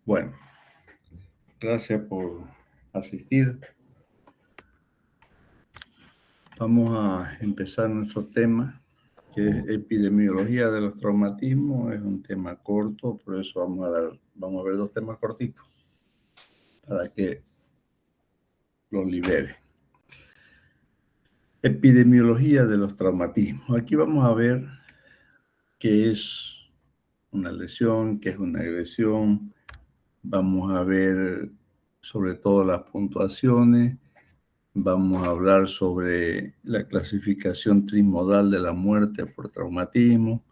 Bueno, gracias por asistir. Vamos a empezar nuestro tema, que es epidemiología de los traumatismos. Es un tema corto, por eso vamos a ver dos temas cortitos para que los libere. Epidemiología de los traumatismos. Aquí vamos a ver qué es una lesión, qué es una agresión. Vamos a ver sobre todo las puntuaciones. Vamos a hablar sobre la clasificación trimodal de la muerte por traumatismo,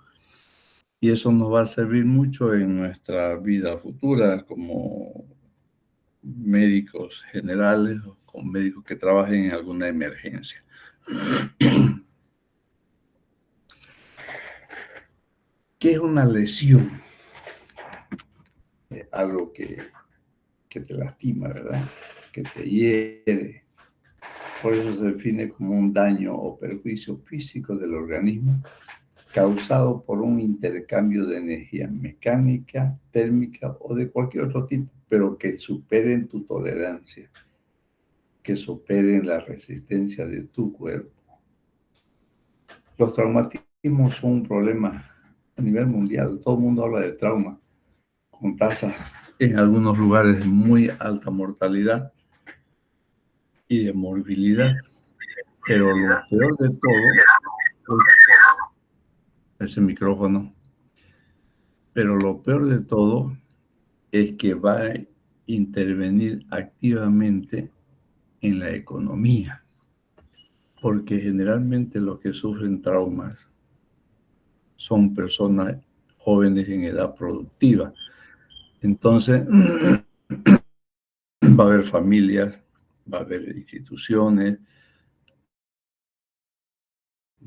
y eso nos va a servir mucho en nuestra vida futura como médicos generales o como médicos que trabajen en alguna emergencia. ¿Qué es una lesión? Algo que te lastima, ¿verdad? Que te hiere. Por eso se define como un daño o perjuicio físico del organismo causado por un intercambio de energía mecánica, térmica o de cualquier otro tipo, pero que superen tu tolerancia, que superen la resistencia de tu cuerpo. Los traumatismos son un problema a nivel mundial. Todo el mundo habla de trauma, con tasas en algunos lugares de muy alta mortalidad y de morbilidad. Pero lo peor de todo, ese micrófono, pero lo peor de todo es que va a intervenir activamente en la economía, porque generalmente los que sufren traumas son personas jóvenes en edad productiva. Entonces, va a haber familias, va a haber instituciones,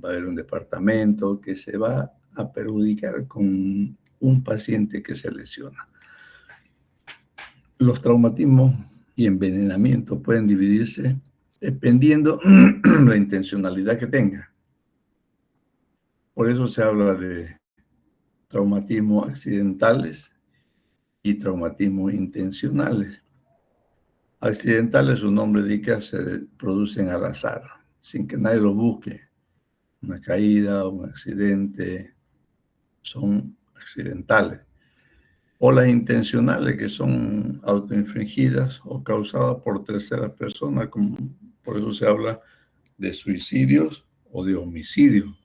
va a haber un departamento que se va a perjudicar con un paciente que se lesiona. Los traumatismos y envenenamiento pueden dividirse dependiendo la intencionalidad que tenga. Por eso se habla de traumatismos accidentales y traumatismos intencionales. Accidentales, su nombre indica, se producen al azar, sin que nadie los busque. Una caída, un accidente, son accidentales. O las intencionales, que son autoinfligidas o causadas por terceras personas, como por eso se habla de suicidios o de homicidios.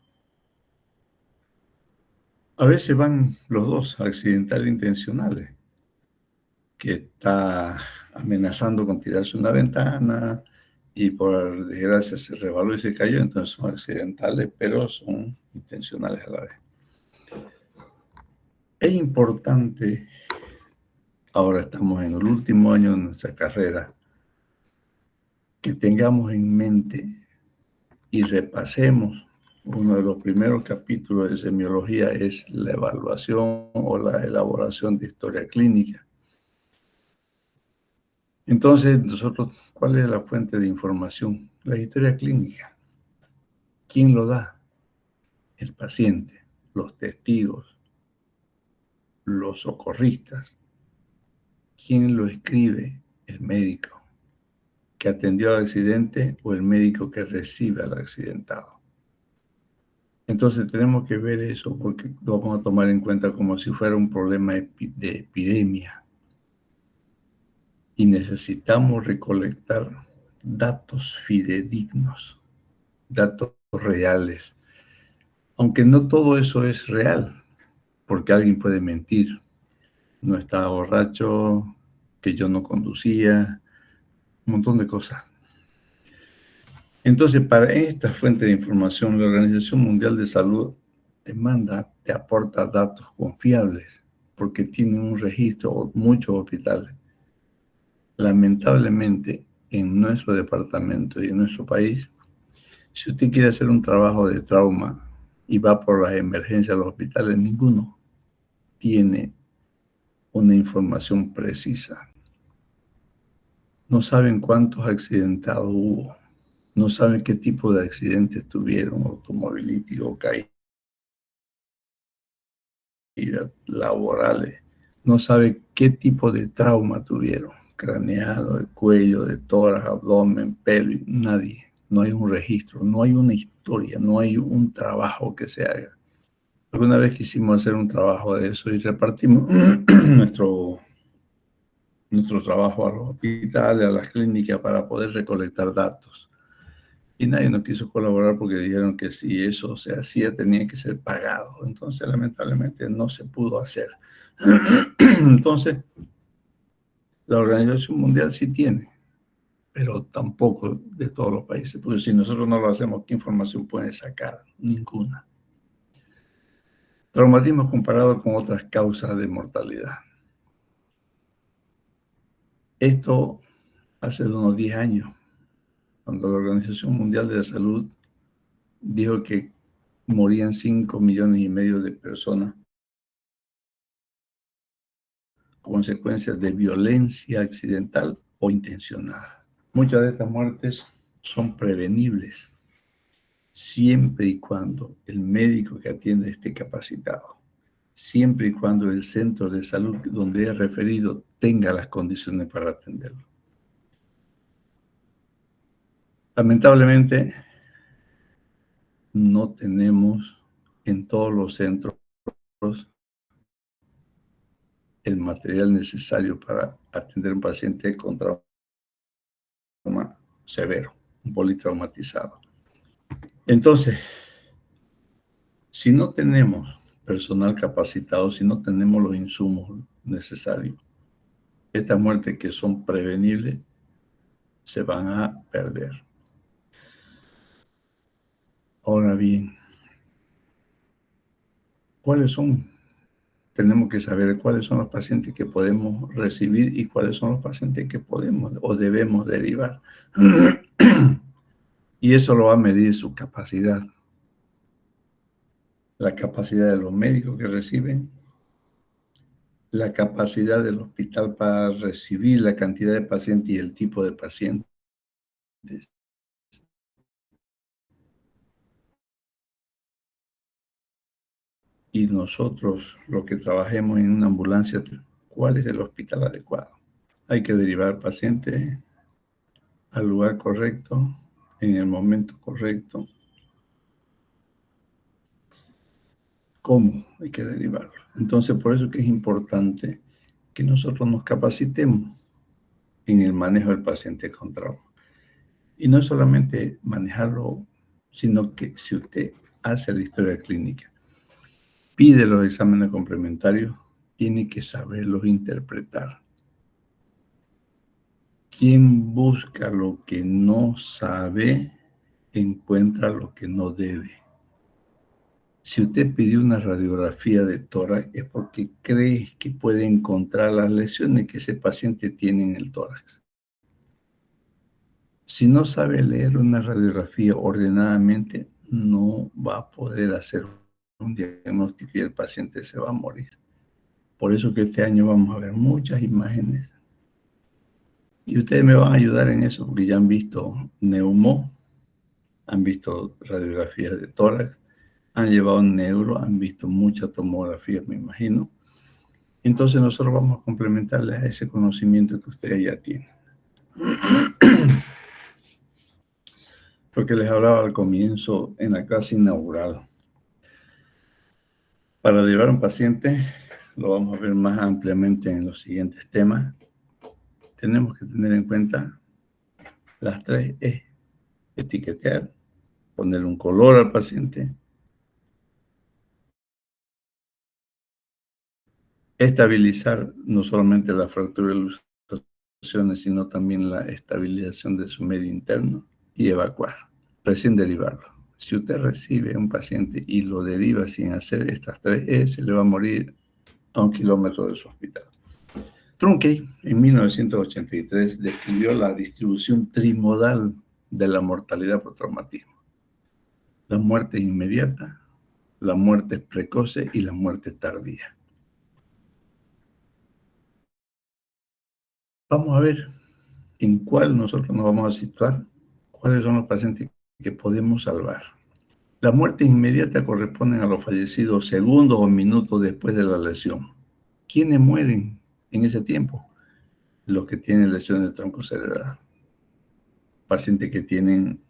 A veces van los dos, accidentales e intencionales, que está amenazando con tirarse una ventana y por desgracia se resbaló y se cayó, entonces son accidentales, pero son intencionales a la vez. Es importante, ahora estamos en el último año de nuestra carrera, que tengamos en mente y repasemos. Uno de los primeros capítulos de semiología es la evaluación o la elaboración de historia clínica. Entonces, nosotros, ¿cuál es la fuente de información? La historia clínica. ¿Quién lo da? El paciente, los testigos, los socorristas. ¿Quién lo escribe? El médico que atendió al accidente o el médico que recibe al accidentado. Entonces tenemos que ver eso porque lo vamos a tomar en cuenta como si fuera un problema de epidemia. Y necesitamos recolectar datos fidedignos, datos reales. Aunque no todo eso es real, porque alguien puede mentir. No estaba borracho, que yo no conducía, un montón de cosas. Entonces, para esta fuente de información, la Organización Mundial de Salud te aporta datos confiables, porque tienen un registro, muchos hospitales. Lamentablemente, en nuestro departamento y en nuestro país, si usted quiere hacer un trabajo de trauma y va por las emergencias a los hospitales, ninguno tiene una información precisa. No saben cuántos accidentados hubo, no saben qué tipo de accidentes tuvieron, automovilísticos, caídas laborales, no sabe qué tipo de trauma tuvieron, craneal, o de cuello, de tórax, abdomen, pelo, nadie. No hay un registro, no hay una historia, no hay un trabajo que se haga. Alguna vez quisimos hacer un trabajo de eso y repartimos nuestro trabajo a los hospitales, a las clínicas para poder recolectar datos. Y nadie nos quiso colaborar porque dijeron que si eso se hacía tenía que ser pagado. Entonces, lamentablemente, no se pudo hacer. Entonces, la Organización Mundial sí tiene, pero tampoco de todos los países, porque si nosotros no lo hacemos, ¿qué información pueden sacar? Ninguna. Traumatismo comparado con otras causas de mortalidad. Esto hace unos 10 años, cuando la Organización Mundial de la Salud dijo que morían 5,5 millones de personas consecuencias de violencia accidental o intencional. Muchas de estas muertes son prevenibles siempre y cuando el médico que atiende esté capacitado, siempre y cuando el centro de salud donde es referido tenga las condiciones para atenderlo. Lamentablemente, no tenemos en todos los centros el material necesario para atender a un paciente con trauma severo, un politraumatizado. Entonces, si no tenemos personal capacitado, si no tenemos los insumos necesarios, estas muertes que son prevenibles se van a perder. Ahora bien, ¿cuáles son? Tenemos que saber cuáles son los pacientes que podemos recibir y cuáles son los pacientes que podemos o debemos derivar. Y eso lo va a medir su capacidad. La capacidad de los médicos que reciben, la capacidad del hospital para recibir la cantidad de pacientes y el tipo de pacientes. Y nosotros, los que trabajemos en una ambulancia, ¿cuál es el hospital adecuado? Hay que derivar pacientes al lugar correcto, en el momento correcto. ¿Cómo hay que derivarlo? Entonces, por eso que es importante que nosotros nos capacitemos en el manejo del paciente con trauma. Y no es solamente manejarlo, sino que si usted hace la historia clínica, pide los exámenes complementarios, tiene que saberlos interpretar. Quien busca lo que no sabe, encuentra lo que no debe. Si usted pidió una radiografía de tórax, es porque cree que puede encontrar las lesiones que ese paciente tiene en el tórax. Si no sabe leer una radiografía ordenadamente, no va a poder hacer un diagnóstico y el paciente se va a morir. Por eso que este año vamos a ver muchas imágenes. Y ustedes me van a ayudar en eso, porque ya han visto neumo, han visto radiografías de tórax, han llevado neuro, han visto muchas tomografías, me imagino. Entonces nosotros vamos a complementarles a ese conocimiento que ustedes ya tienen. Porque les hablaba al comienzo en la clase inaugural. Para derivar a un paciente, lo vamos a ver más ampliamente en los siguientes temas, tenemos que tener en cuenta las 3 E. Etiquetar, poner un color al paciente, estabilizar no solamente la fractura de ilustraciones, sino también la estabilización de su medio interno y evacuar, recién derivarlo. Si usted recibe un paciente y lo deriva sin hacer estas 3 E, se le va a morir a 1 kilómetro de su hospital. Trunkey, en 1983, describió la distribución trimodal de la mortalidad por traumatismo. La muerte inmediata, la muerte precoce y la muerte tardía. Vamos a ver en cuál nosotros nos vamos a situar, cuáles son los pacientes que podemos salvar. La muerte inmediata corresponde a los fallecidos segundos o minutos después de la lesión. ¿Quiénes mueren en ese tiempo? Los que tienen lesiones del tronco cerebral. Pacientes que tienen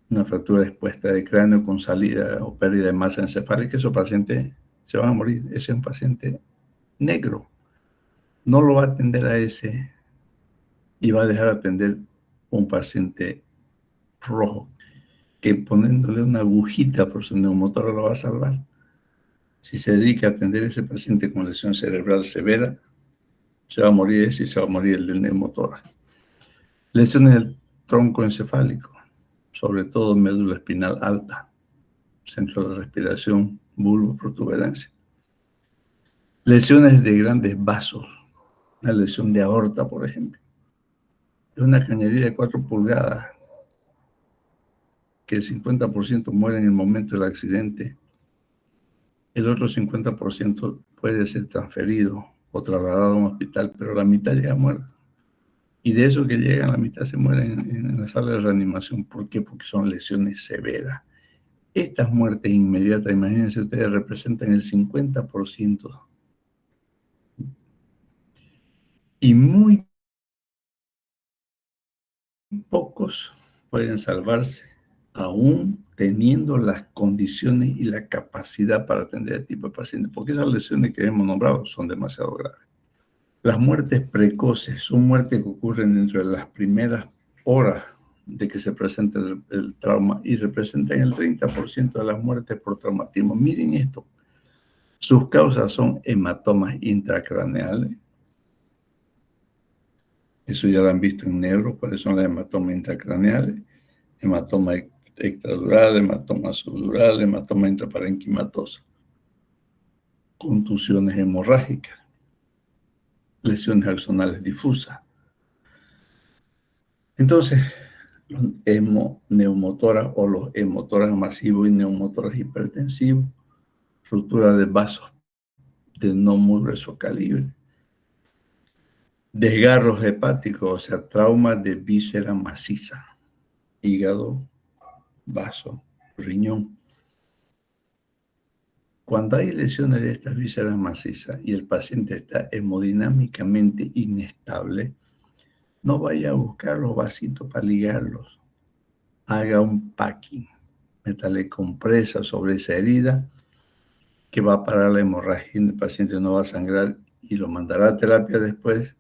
una fractura expuesta de cráneo con salida o pérdida de masa encefálica, esos pacientes se van a morir. Ese es un paciente negro. No lo va a atender a ese y va a dejar atender un paciente rojo, que poniéndole una agujita por su neumotora lo va a salvar. Si se dedica a atender a ese paciente con lesión cerebral severa, se va a morir ese y se va a morir el del neumotora. Lesiones del tronco encefálico, sobre todo médula espinal alta, centro de la respiración, bulbo, protuberancia. Lesiones de grandes vasos, la lesión de aorta, por ejemplo. Es una cañería de 4 pulgadas que el 50% muere en el momento del accidente. El otro 50% puede ser transferido o trasladado a un hospital, pero la mitad llega muerta. Y de esos que llegan, la mitad se mueren en la sala de reanimación. ¿Por qué? Porque son lesiones severas. Estas muertes inmediatas, imagínense ustedes, representan el 50%. Y muy pocos pueden salvarse, aún teniendo las condiciones y la capacidad para atender este tipo de pacientes, porque esas lesiones que hemos nombrado son demasiado graves. Las muertes precoces son muertes que ocurren dentro de las primeras horas de que se presenta el trauma y representan el 30% de las muertes por traumatismo. Miren esto. Sus causas son hematomas intracraneales. Eso ya lo han visto en neuro, cuáles son las hematomas intracraneales. Hematoma extradural, hematoma subdural, hematoma intraparenquimatoso. Contusiones hemorrágicas. Lesiones axonales difusas. Entonces, los hemoneumotoras o los hemotoras masivos y neumotoras hipertensivos, ruptura de vasos de no muy grueso calibre, desgarros hepáticos, o sea, traumas de víscera maciza, hígado, vaso, riñón. Cuando hay lesiones de estas vísceras macizas y el paciente está hemodinámicamente inestable, no vaya a buscar los vasitos para ligarlos. Haga un packing. Métale compresa sobre esa herida que va a parar la hemorragia. El paciente no va a sangrar y lo mandará a terapia después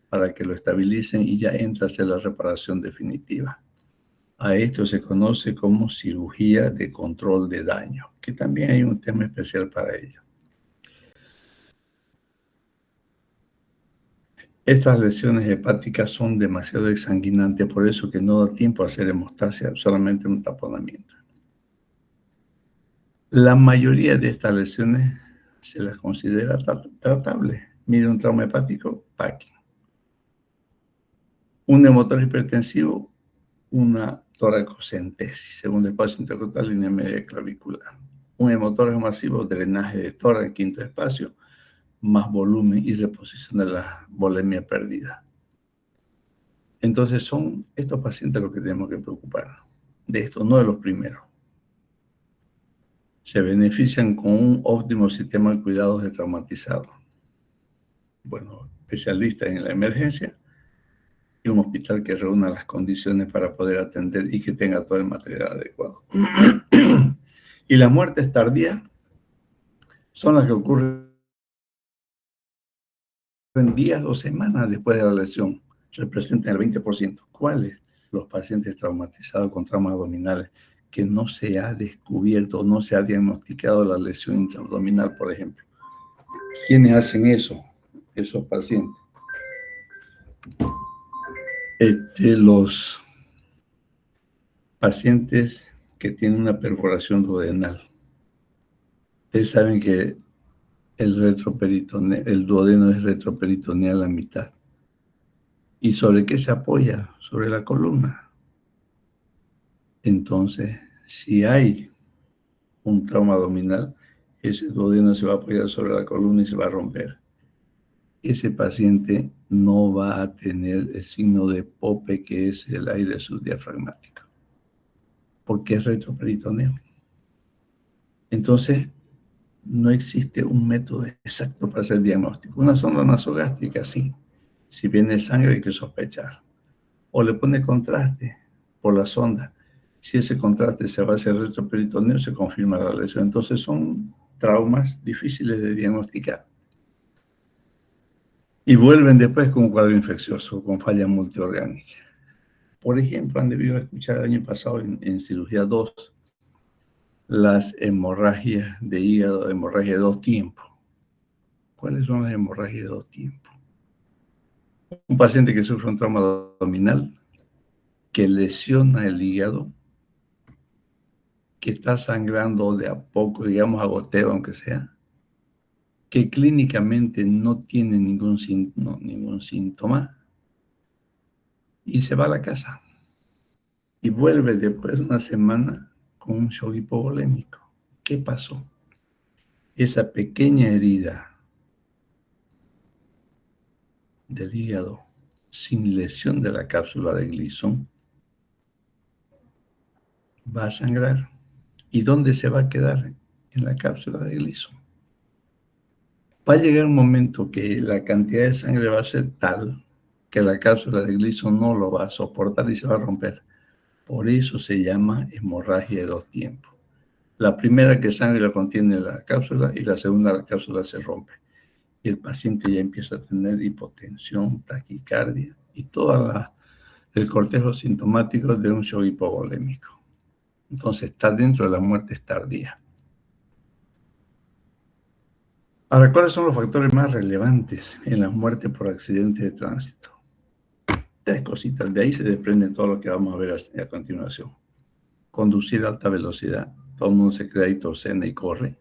para que lo estabilicen y ya entra a hacer la reparación definitiva. A esto se conoce como cirugía de control de daño, que también hay un tema especial para ello. Estas lesiones hepáticas son demasiado exsanguinantes, por eso que no da tiempo a hacer hemostasia, solamente un taponamiento. La mayoría de estas lesiones se las considera tratables. Mire, un trauma hepático, packing. Un neumotor hipertensivo, una toracocentesis, segundo espacio intercostal, línea media clavicular. Un hemotórax masivo, drenaje de tórax, quinto espacio, más volumen y reposición de la volemia perdida. Entonces son estos pacientes los que tenemos que preocupar. De esto, no de los primeros. Se benefician con un óptimo sistema de cuidados de traumatizados. Bueno, especialistas en la emergencia y un hospital que reúna las condiciones para poder atender y que tenga todo el material adecuado. Y las muertes tardías son las que ocurren días o semanas después de la lesión. Representan el 20%. ¿Cuáles? Los pacientes traumatizados con traumas abdominales que no se ha descubierto, no se ha diagnosticado la lesión intraabdominal, por ejemplo. ¿Quiénes hacen eso? Esos pacientes. Los pacientes que tienen una perforación duodenal. Ustedes saben que el duodeno es retroperitoneal a la mitad. ¿Y sobre qué se apoya? Sobre la columna. Entonces, si hay un trauma abdominal, ese duodeno se va a apoyar sobre la columna y se va a romper. Ese paciente no va a tener el signo de Pope, que es el aire subdiafragmático, porque es retroperitoneo. Entonces, No existe un método exacto para hacer diagnóstico. Una sonda nasogástrica, sí. Si viene sangre hay que sospechar. O le pone contraste por la sonda. Si ese contraste se va a hacer retroperitoneo, se confirma la lesión. Entonces son traumas difíciles de diagnosticar. Y vuelven después con un cuadro infeccioso, con falla multiorgánica. Por ejemplo, han debido escuchar el año pasado en cirugía 2 las hemorragias de hígado, hemorragia de 2 tiempos. ¿Cuáles son las hemorragias de 2 tiempos? Un paciente que sufre un trauma abdominal, que lesiona el hígado, que está sangrando de a poco, digamos a goteo aunque sea, que clínicamente no tiene ningún síntoma y se va a la casa y vuelve después de una semana con un shock hipovolémico. ¿Qué pasó? Esa pequeña herida del hígado sin lesión de la cápsula de Gleason va a sangrar. ¿Y dónde se va a quedar? En la cápsula de Gleason. Va a llegar un momento que la cantidad de sangre va a ser tal que la cápsula de Gleason no lo va a soportar y se va a romper. Por eso se llama hemorragia de 2 tiempos. La primera que sangre la contiene la cápsula y la segunda la cápsula se rompe. Y el paciente ya empieza a tener hipotensión, taquicardia y todo el cortejo sintomático de un shock hipovolémico. Entonces está dentro de las muertes tardías. Ahora, ¿cuáles son los factores más relevantes en las muertes por accidentes de tránsito? 3 cositas, de ahí se desprende todo lo que vamos a ver a continuación. Conducir a alta velocidad, todo el mundo se cree Ayrton Senna y corre.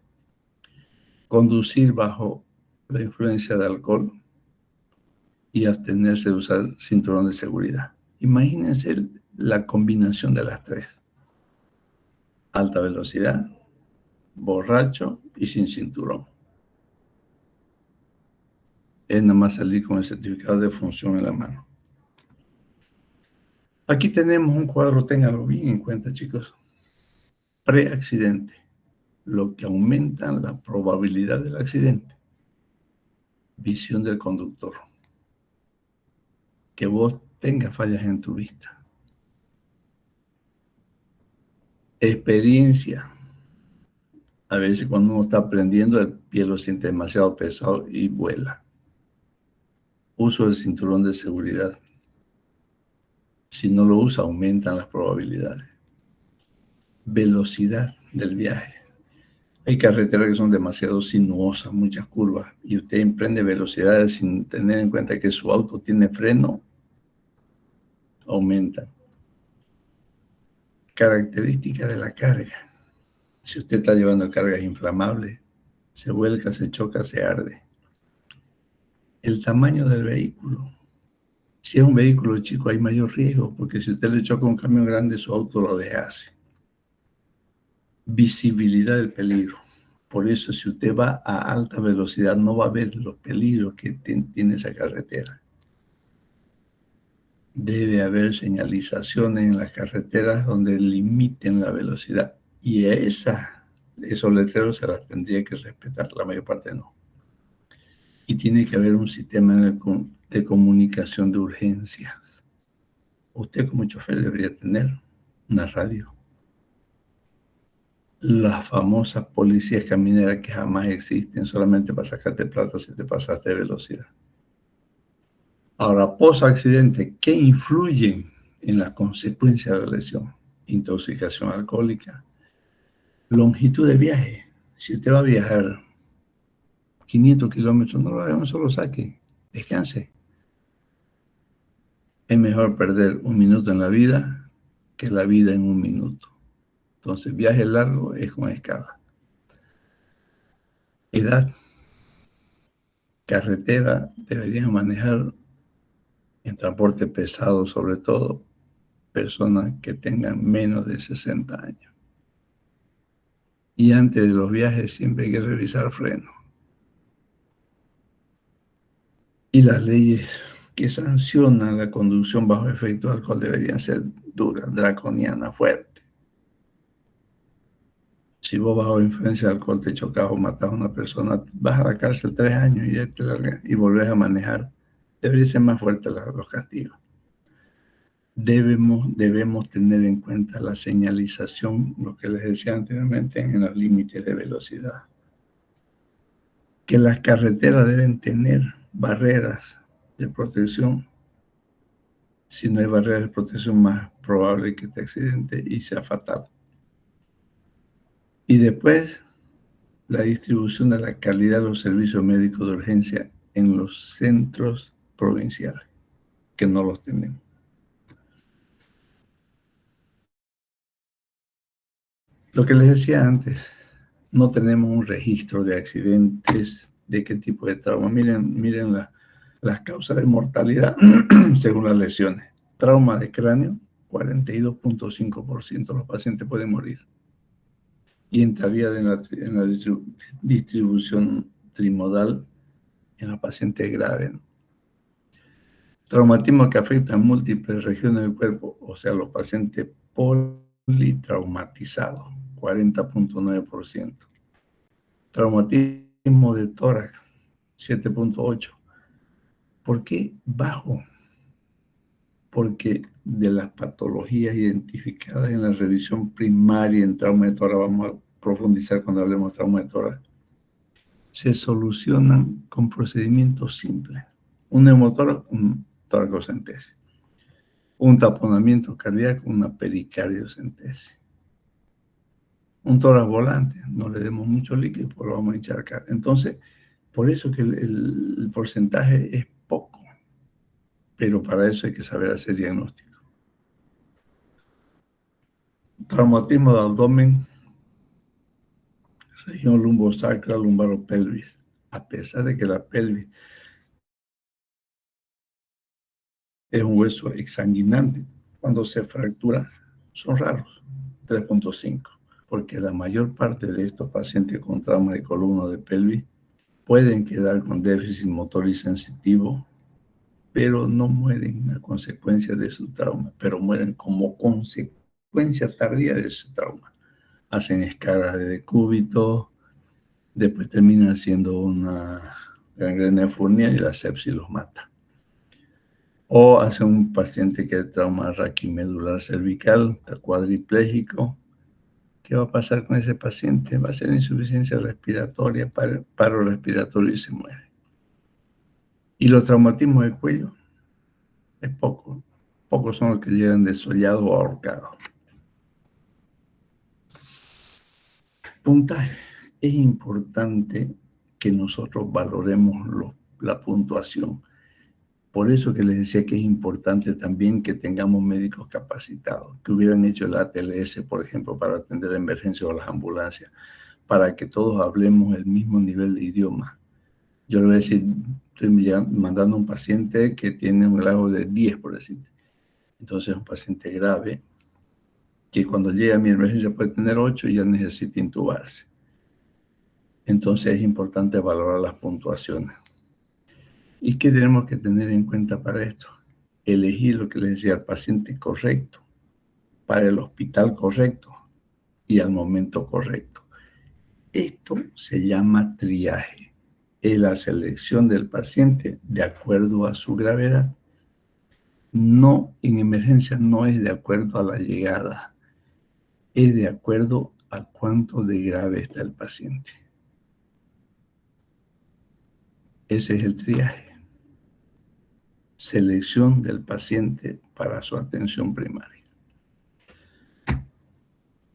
Conducir bajo la influencia de alcohol y abstenerse de usar cinturón de seguridad. Imagínense la combinación de las 3. Alta velocidad, borracho y sin cinturón. Es nada más salir con el certificado de función en la mano. Aquí tenemos un cuadro, ténganlo bien en cuenta, chicos. Preaccidente, lo que aumenta la probabilidad del accidente. Visión del conductor. Que vos tengas fallas en tu vista. Experiencia. A veces cuando uno está aprendiendo, el pie lo siente demasiado pesado y vuela. Uso del cinturón de seguridad. Si no lo usa, aumentan las probabilidades. Velocidad del viaje. Hay carreteras que son demasiado sinuosas, muchas curvas, y usted emprende velocidades sin tener en cuenta que su auto tiene freno, aumenta. Características de la carga. Si usted está llevando cargas inflamables, se vuelca, se choca, se arde. El tamaño del vehículo. Si es un vehículo chico hay mayor riesgo, porque si usted le choca un camión grande, su auto lo deshace. Visibilidad del peligro. Por eso, si usted va a alta velocidad, no va a ver los peligros que tiene esa carretera. Debe haber señalizaciones en las carreteras donde limiten la velocidad. Y esos letreros se las tendría que respetar, la mayor parte no. Y tiene que haber un sistema de comunicación de urgencias. Usted como chofer debería tener una radio. Las famosas policías camineras que jamás existen, solamente para sacarte plata si te pasaste de velocidad. Ahora, post-accidente, ¿qué influyen en las consecuencias de la lesión? Intoxicación alcohólica, longitud de viaje. Si usted va a viajar 500 kilómetros, no lo haga en un solo saque, descanse. Es mejor perder 1 minuto en la vida que la vida en 1 minuto. Entonces, viaje largo es con escala. Edad. Carretera deberían manejar en transporte pesado, sobre todo, personas que tengan menos de 60 años. Y antes de los viajes siempre hay que revisar freno. Y las leyes que sancionan la conducción bajo efecto de alcohol deberían ser duras, draconianas, fuertes. Si vos bajo influencia de alcohol te chocas o matas a una persona, vas a la cárcel 3 años y, ya te largas, y volvés a manejar. Debería ser más fuerte los castigos. Debemos tener en cuenta la señalización, lo que les decía anteriormente, en los límites de velocidad. Que las carreteras deben tener barreras de protección. Si no hay barreras de protección, más probable que te accidente y sea fatal. Y después, la distribución de la calidad de los servicios médicos de urgencia en los centros provinciales, que no los tenemos. Lo que les decía antes, no tenemos un registro de accidentes, de qué tipo de trauma. Miren las causas de mortalidad según las lesiones. Trauma de cráneo, 42.5% de los pacientes pueden morir. Y entraría en la distribución trimodal en los pacientes graves, ¿no? Traumatismo que afecta a múltiples regiones del cuerpo, o sea, los pacientes politraumatizados, 40.9%. Traumatismo de tórax, 7.8%. ¿Por qué bajo? Porque de las patologías identificadas en la revisión primaria en trauma de tórax, vamos a profundizar cuando hablemos de trauma de tórax, se solucionan con procedimientos simples. Un neumotórax, un toracocentesis. Un taponamiento cardíaco, una pericardiocentesis. Un tórax volante, no le demos mucho líquido, pues lo vamos a encharcar. Entonces, por eso que el porcentaje es poco, pero para eso hay que saber hacer diagnóstico. Traumatismo de abdomen, región lumbosacra, lumbaropelvis. A pesar de que la pelvis es un hueso exsanguinante, cuando se fractura son raros, 3.5, porque la mayor parte de estos pacientes con trauma de columna o de pelvis pueden quedar con déficit motor y sensitivo, pero no mueren a consecuencia de su trauma, pero mueren como consecuencia tardía de ese trauma. Hacen escaras de decúbito, después terminan siendo una gangrena de Fournier y la sepsis los mata. O hace un paciente que es trauma raquimedular cervical, está cuadripléjico. ¿Qué va a pasar con ese paciente? Va a ser insuficiencia respiratoria, paro respiratorio y se muere. Y los traumatismos de cuello es poco. Pocos son los que llegan desollados o ahorcados. Puntaje. Es importante que nosotros valoremos la puntuación. Por eso que les decía que es importante también que tengamos médicos capacitados, que hubieran hecho el ATLS, por ejemplo, para atender la emergencia o las ambulancias, para que todos hablemos el mismo nivel de idioma. Yo le voy a decir, estoy mandando a un paciente que tiene un grado de 10, por decir. Entonces es un paciente grave, que cuando llega a mi emergencia puede tener 8 y ya necesita intubarse. Entonces es importante valorar las puntuaciones. ¿Y qué tenemos que tener en cuenta para esto? Elegir lo que les decía, al paciente correcto, para el hospital correcto y al momento correcto. Esto se llama triaje. Es la selección del paciente de acuerdo a su gravedad. No, en emergencia no es de acuerdo a la llegada, es de acuerdo a cuánto de grave está el paciente. Ese es el triaje. Selección del paciente para su atención primaria.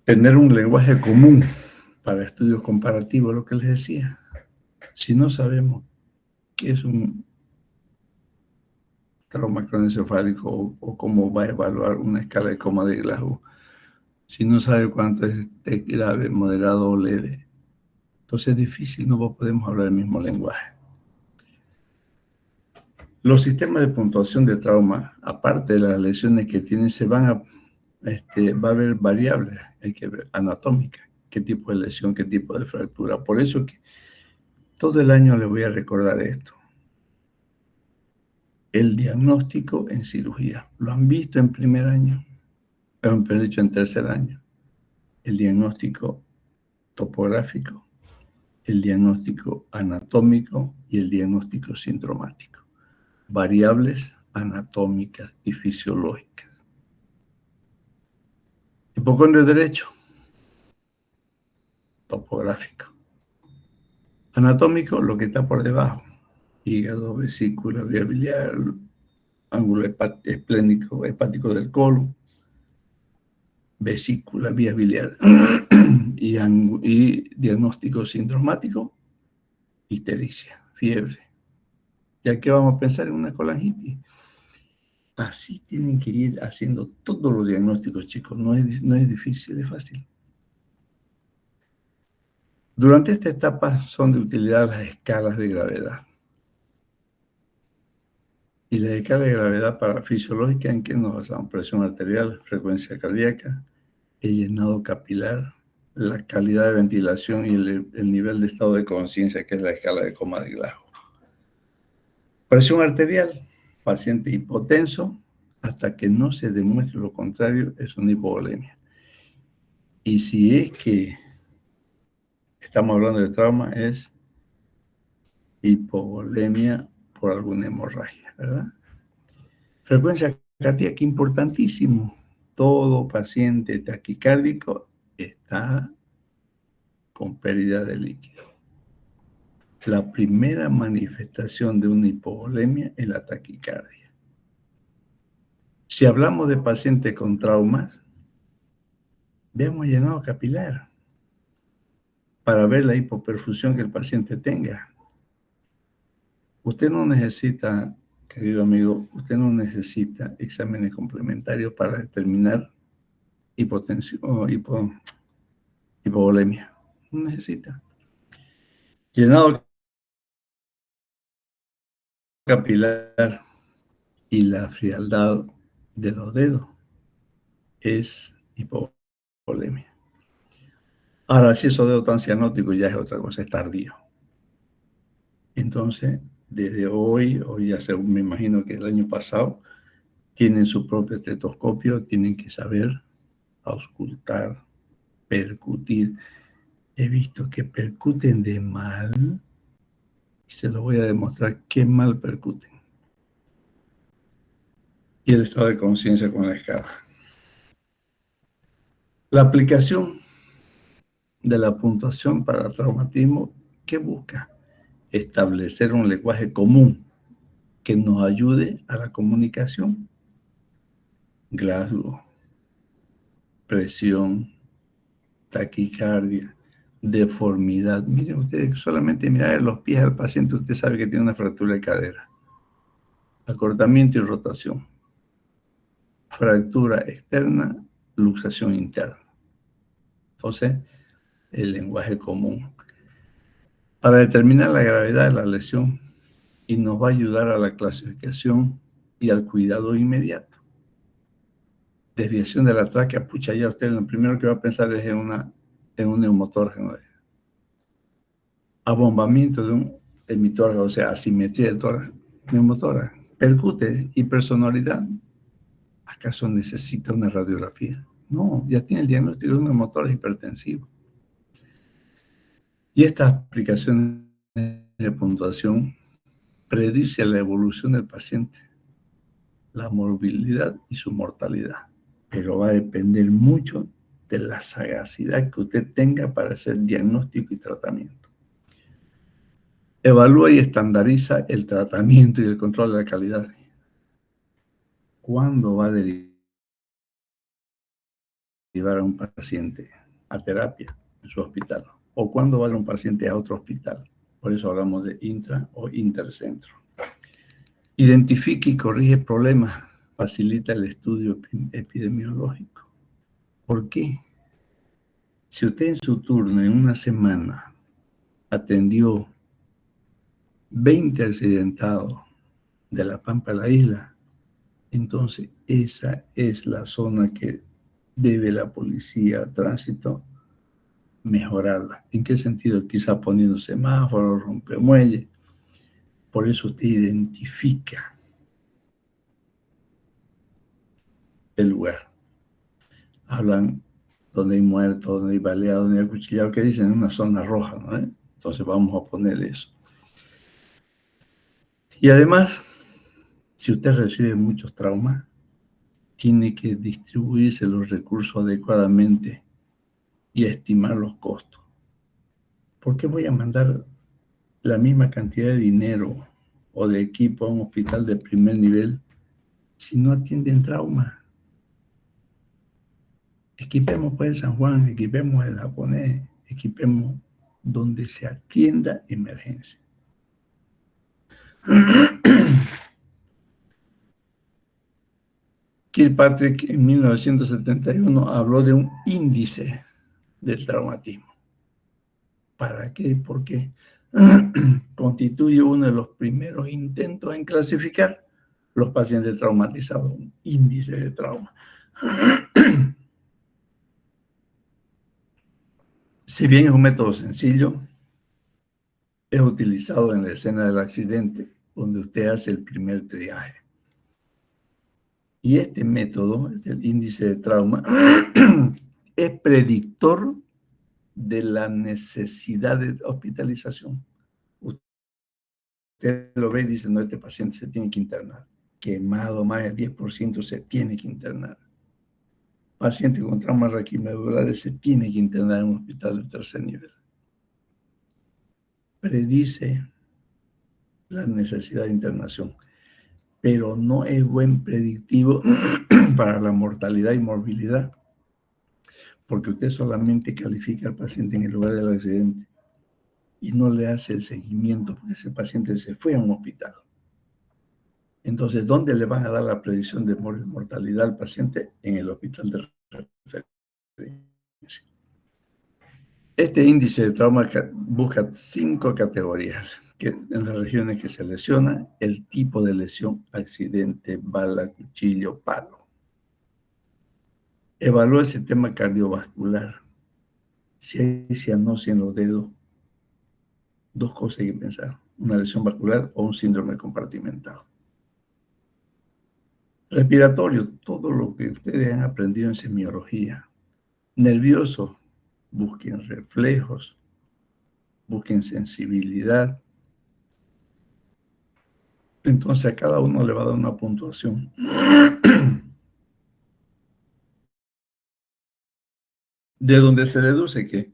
Tener un lenguaje común para estudios comparativos, lo que les decía. Si no sabemos qué es un trauma craneoencefálico o cómo va a evaluar una escala de coma de Glasgow, si no sabe cuánto es grave, moderado o leve, entonces es difícil, no podemos hablar el mismo lenguaje. Los sistemas de puntuación de trauma, aparte de las lesiones que tienen, va a haber variables anatómicas, qué tipo de lesión, qué tipo de fractura. Por eso que todo el año les voy a recordar esto. El diagnóstico en cirugía. ¿Lo han visto en primer año? Lo han dicho en tercer año. El diagnóstico topográfico, el diagnóstico anatómico y el diagnóstico sindromático. Variables anatómicas y fisiológicas. Hipocondrio derecho, topográfico. Anatómico, lo que está por debajo. Hígado, vesícula, vía biliar, ángulo esplénico, hepático del colon, vesícula, vía biliar y diagnóstico sindromático, ictericia, fiebre. Ya que vamos a pensar en una colangitis. Así tienen que ir haciendo todos los diagnósticos, chicos. No es difícil, es fácil. Durante esta etapa son de utilidad las escalas de gravedad. Y la escala de gravedad para fisiológica, ¿en qué nos basamos? Presión arterial, frecuencia cardíaca, el llenado capilar, la calidad de ventilación y el nivel de estado de conciencia, que es la escala de Coma de Glasgow. Presión arterial, paciente hipotenso, hasta que no se demuestre lo contrario, es una hipovolemia. Y si es que estamos hablando de trauma, es hipovolemia por alguna hemorragia, ¿verdad? Frecuencia cardíaca, importantísimo. Todo paciente taquicárdico está con pérdida de líquido. La primera manifestación de una hipovolemia es la taquicardia. Si hablamos de pacientes con traumas, veamos el llenado capilar para ver la hipoperfusión que el paciente tenga. Usted no necesita, querido amigo, usted no necesita exámenes complementarios para determinar hipovolemia. No necesita. Llenado capilar y la frialdad de los dedos es hipovolemia. Ahora, si esos dedos están cianóticos ya es otra cosa, es tardío. Entonces, desde hoy ya me imagino que el año pasado, tienen su propio estetoscopio, tienen que saber auscultar, percutir. He visto que percuten de mal y se lo voy a demostrar qué mal percuten. Y el estado de conciencia con la escala. La aplicación de la puntuación para traumatismo, ¿qué busca? Establecer un lenguaje común que nos ayude a la comunicación. Glasgow, presión, taquicardia, deformidad. Miren ustedes, solamente mirar los pies al paciente, usted sabe que tiene una fractura de cadera. Acortamiento y rotación. Fractura externa, luxación interna. Entonces, el lenguaje común. Para determinar la gravedad de la lesión y nos va a ayudar a la clasificación y al cuidado inmediato. Desviación de la tráquea, pucha, ya usted lo primero que va a pensar es en un neumotórago. Abombamiento de un hemitórago, o sea, asimetría del tórax, neumotórax. Percute hipersonalidad. ¿Acaso necesita una radiografía? No, ya tiene el diagnóstico de un neumotórax hipertensivo. Y estas aplicaciones de puntuación predice la evolución del paciente, la morbilidad y su mortalidad. Pero va a depender mucho de la sagacidad que usted tenga para hacer diagnóstico y tratamiento. Evalúa y estandariza el tratamiento y el control de la calidad. ¿Cuándo va a derivar a un paciente a terapia en su hospital? ¿O cuándo va a dar un paciente a otro hospital? Por eso hablamos de intra o intercentro. Identifique y corrige problemas. Facilita el estudio epidemiológico. ¿Por qué? Si usted en su turno, en una semana, atendió 20 accidentados de La Pampa a la isla, entonces esa es la zona que debe la policía tránsito mejorarla. ¿En qué sentido? Quizá poniendo semáforos, rompemuelles. Por eso usted identifica el lugar. Hablan donde hay muertos, donde hay baleados, donde hay acuchillados, que dicen una zona roja, ¿no? Entonces vamos a poner eso. Y además, si usted recibe muchos traumas, tiene que distribuirse los recursos adecuadamente y estimar los costos. ¿Por qué voy a mandar la misma cantidad de dinero o de equipo a un hospital de primer nivel si no atienden trauma? Equipemos pues San Juan, equipemos el japonés, equipemos donde se atienda emergencia. Kirkpatrick en 1971 habló de un índice del traumatismo. ¿Para qué? Porque constituye uno de los primeros intentos en clasificar los pacientes traumatizados, un índice de trauma. Si bien es un método sencillo, es utilizado en la escena del accidente, donde usted hace el primer triaje. Y este método, el índice de trauma, es predictor de la necesidad de hospitalización. Usted lo ve y dice, no, este paciente se tiene que internar. Quemado más del 10% se tiene que internar. Paciente con traumas raquimedulares se tiene que internar en un hospital de tercer nivel. Predice la necesidad de internación, pero no es buen predictivo para la mortalidad y morbilidad, porque usted solamente califica al paciente en el lugar del accidente y no le hace el seguimiento, porque ese paciente se fue a un hospital. Entonces, ¿dónde le van a dar la predicción de mortalidad al paciente? En el hospital de referencia. Este índice de trauma busca 5 categorías que, en las regiones que se lesiona: el tipo de lesión, accidente, bala, cuchillo, palo. Evalúa el sistema cardiovascular. Si hay cianosis en los dedos, 2 cosas hay que pensar: una lesión vascular o un síndrome compartimental. Respiratorio, todo lo que ustedes han aprendido en semiología. Nervioso, busquen reflejos, busquen sensibilidad. Entonces a cada uno le va a dar una puntuación. De donde se deduce que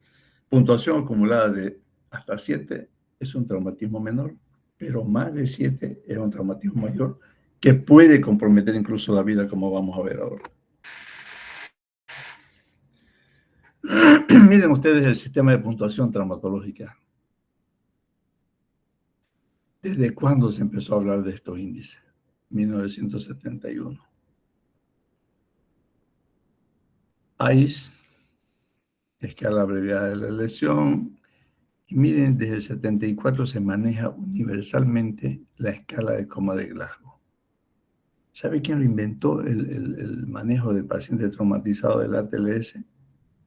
puntuación acumulada de hasta 7 es un traumatismo menor, pero más de 7 es un traumatismo mayor que puede comprometer incluso la vida, como vamos a ver ahora. Miren ustedes el sistema de puntuación traumatológica. ¿Desde cuándo se empezó a hablar de estos índices? 1971. ICE, escala abreviada de la lesión. Y miren, desde el 74 se maneja universalmente la escala de coma de Glasgow. ¿Sabe quién lo inventó el manejo de pacientes traumatizados del ATLS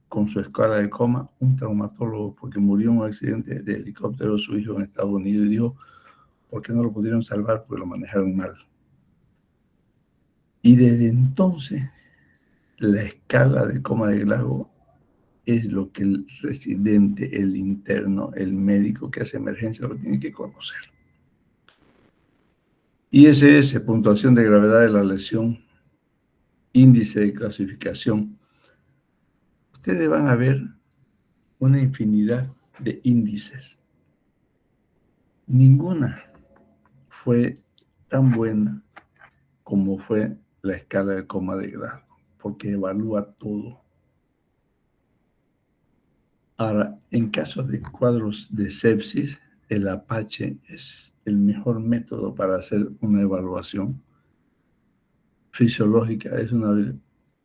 con su escala de coma? Un traumatólogo, porque murió en un accidente de helicóptero su hijo en Estados Unidos y dijo, ¿por qué no lo pudieron salvar? Porque lo manejaron mal. Y desde entonces, la escala de coma de Glasgow es lo que el residente, el interno, el médico que hace emergencia lo tiene que conocer. ISS, puntuación de gravedad de la lesión, índice de clasificación. Ustedes van a ver una infinidad de índices. Ninguna fue tan buena como fue la escala de coma de Glasgow, porque evalúa todo. Ahora, en casos de cuadros de sepsis, el Apache es el mejor método para hacer una evaluación fisiológica. Es una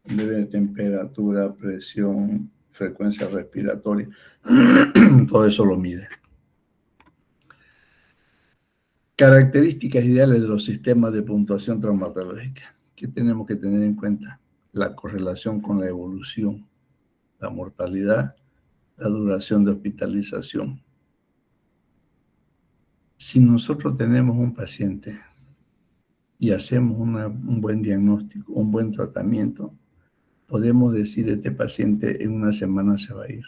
leve temperatura, presión, frecuencia respiratoria. Todo eso lo mide. Características ideales de los sistemas de puntuación traumatológica. ¿Qué tenemos que tener en cuenta? La correlación con la evolución, la mortalidad, la duración de hospitalización. Si nosotros tenemos un paciente y hacemos un buen diagnóstico, un buen tratamiento, podemos decir este paciente en una semana se va a ir.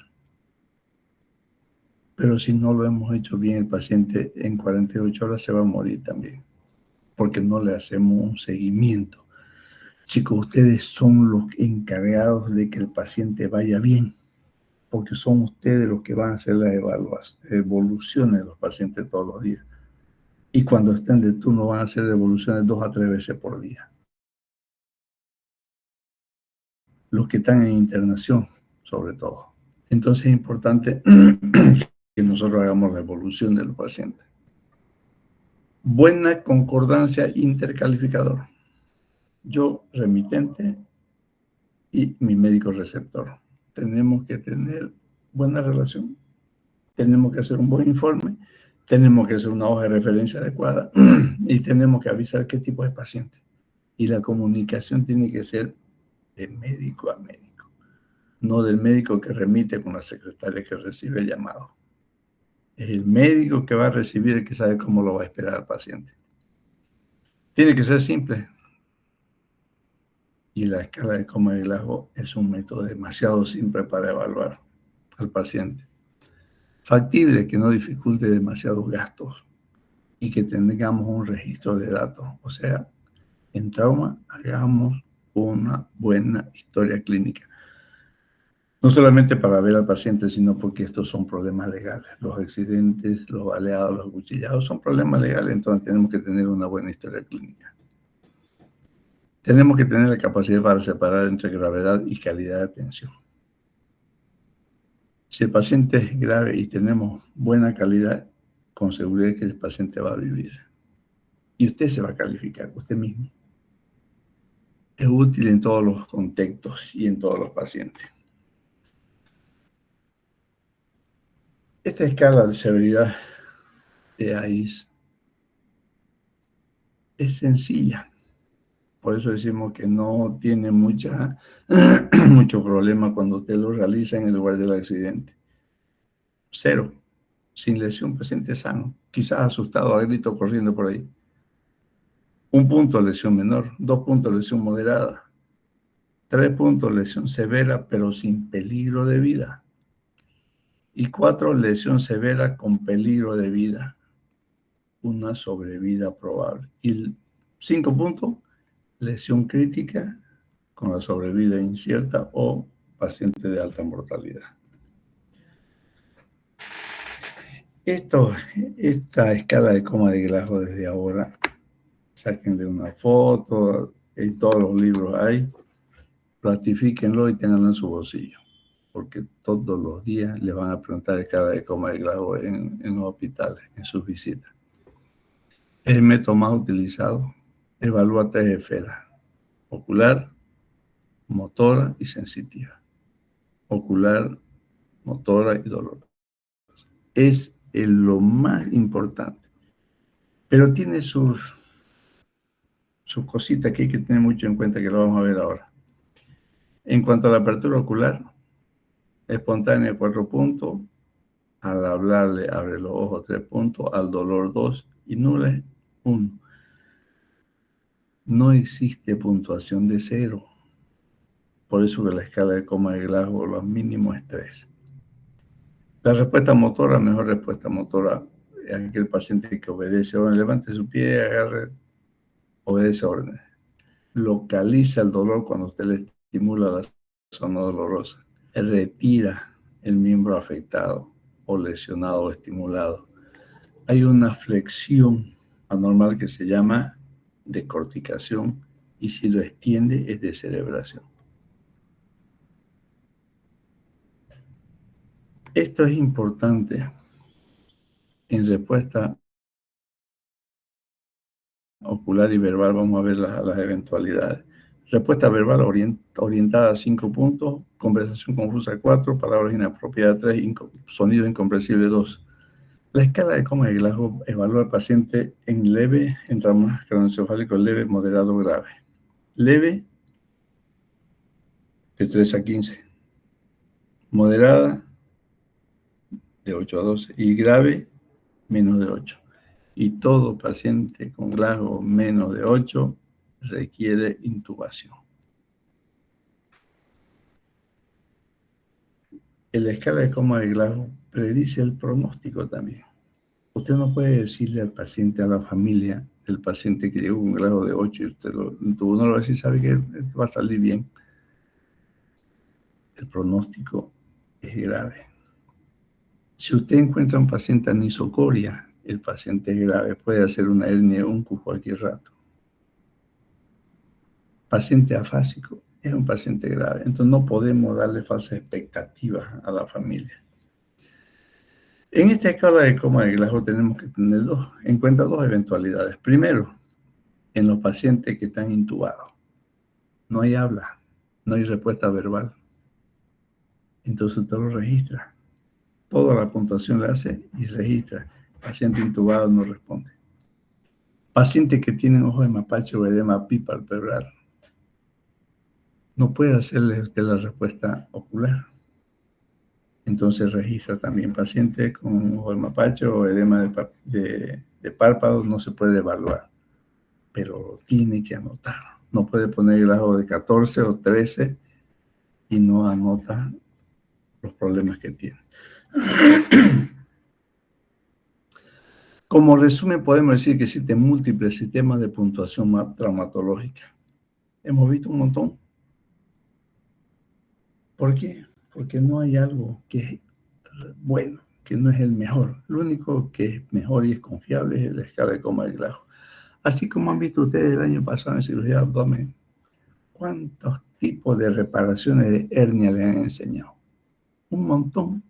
Pero si no lo hemos hecho bien, el paciente en 48 horas se va a morir también, porque no le hacemos un seguimiento. Chicos, ustedes son los encargados de que el paciente vaya bien, porque son ustedes los que van a hacer las evoluciones de los pacientes todos los días. Y cuando estén de turno van a hacer evoluciones 2 a 3 veces por día. Los que están en internación, sobre todo. Entonces es importante que nosotros hagamos la evolución de los pacientes. Buena concordancia intercalificador. Yo, remitente, y mi médico receptor. Tenemos que tener buena relación, tenemos que hacer un buen informe, tenemos que hacer una hoja de referencia adecuada y tenemos que avisar qué tipo de paciente. Y la comunicación tiene que ser de médico a médico, no del médico que remite con la secretaria que recibe el llamado. Es el médico que va a recibir el que sabe cómo lo va a esperar al paciente. Tiene que ser simple. Y la escala de Coma de Glasgow es un método demasiado simple para evaluar al paciente. Factible, que no dificulte demasiados gastos y que tengamos un registro de datos. O sea, en trauma hagamos una buena historia clínica. No solamente para ver al paciente, sino porque estos son problemas legales. Los accidentes, los baleados, los acuchillados son problemas legales, entonces tenemos que tener una buena historia clínica. Tenemos que tener la capacidad para separar entre gravedad y calidad de atención. Si el paciente es grave y tenemos buena calidad, con seguridad que el paciente va a vivir. Y usted se va a calificar, usted mismo. Es útil en todos los contextos y en todos los pacientes. Esta escala de severidad de AIS es sencilla. Por eso decimos que no tiene mucho problema cuando usted lo realiza en el lugar del accidente. 0. Sin lesión, paciente sano. Quizás asustado a grito corriendo por ahí. 1 punto, lesión menor. 2 puntos, lesión moderada. 3 puntos, lesión severa, pero sin peligro de vida. Y 4, lesión severa con peligro de vida. Una sobrevida probable. Y 5 puntos, lesión crítica con la sobrevida incierta o paciente de alta mortalidad. Esta escala de Coma de Glasgow desde ahora, sáquenle una foto, en todos los libros hay, platifíquenlo y tenganlo en su bolsillo, porque todos los días le van a preguntar escala de Coma de Glasgow en los hospitales, en sus visitas. Es el método más utilizado. Evalúa 3 esferas: ocular, motora y sensitiva. Ocular, motora y dolor. Es lo más importante. Pero tiene sus cositas que hay que tener mucho en cuenta, que lo vamos a ver ahora. En cuanto a la apertura ocular, espontánea 4 puntos, al hablarle abre los ojos 3 puntos, al dolor 2 y nula 1. No existe puntuación de 0. Por eso que la escala de Coma de Glasgow, lo mínimo es 3. La respuesta motora, mejor respuesta motora, es aquel paciente que obedece órdenes, levante su pie, agarre, obedece órdenes. Localiza el dolor cuando usted le estimula la zona dolorosa. Retira el miembro afectado o lesionado o estimulado. Hay una flexión anormal que se llama decorticación y si lo extiende es descerebración. Esto es importante en respuesta ocular y verbal. Vamos a ver las eventualidades. Respuesta verbal orientada a 5 puntos, conversación confusa 4, palabras inapropiadas 3, sonido incomprensible 2. La escala de Coma de Glasgow evalúa al paciente en leve, en trauma craneoencefálico leve, moderado, grave. Leve, de 3 a 15. Moderada, de 8 a 12. Y grave, menos de 8. Y todo paciente con Glasgow menos de 8 requiere intubación. la escala de coma de Glasgow predice el pronóstico también. Usted no puede decirle al paciente, a la familia del paciente que llegó con un grado de 8 y usted uno lo va a decir, sabe que va a salir bien. El pronóstico es grave. Si usted encuentra un paciente anisocoria, el paciente es grave, puede hacer una hernia de UNCUS cualquier rato. Paciente afásico es un paciente grave, entonces no podemos darle falsas expectativas a la familia. En esta escala de coma de Glasgow tenemos que tener en cuenta dos eventualidades. Primero, en los pacientes que están intubados, no hay habla, no hay respuesta verbal. Entonces usted lo registra. Toda la puntuación la hace y registra. Paciente intubado no responde. Pacientes que tienen ojo de mapache o edema bipalpebral, no puede hacerle usted la respuesta ocular. Entonces registra también paciente con ojo de mapache o edema de párpados, no se puede evaluar, pero tiene que anotar. No puede poner el grado de 14 o 13 y no anota los problemas que tiene. Como resumen, podemos decir que existen múltiples sistemas de puntuación traumatológica. Hemos visto un montón. ¿Por qué? Porque no hay algo que es bueno, que no es el mejor. Lo único que es mejor y es confiable es la escala de coma de Glasgow. Así como han visto ustedes el año pasado en cirugía de abdomen, ¿cuántos tipos de reparaciones de hernia le han enseñado? Un montón.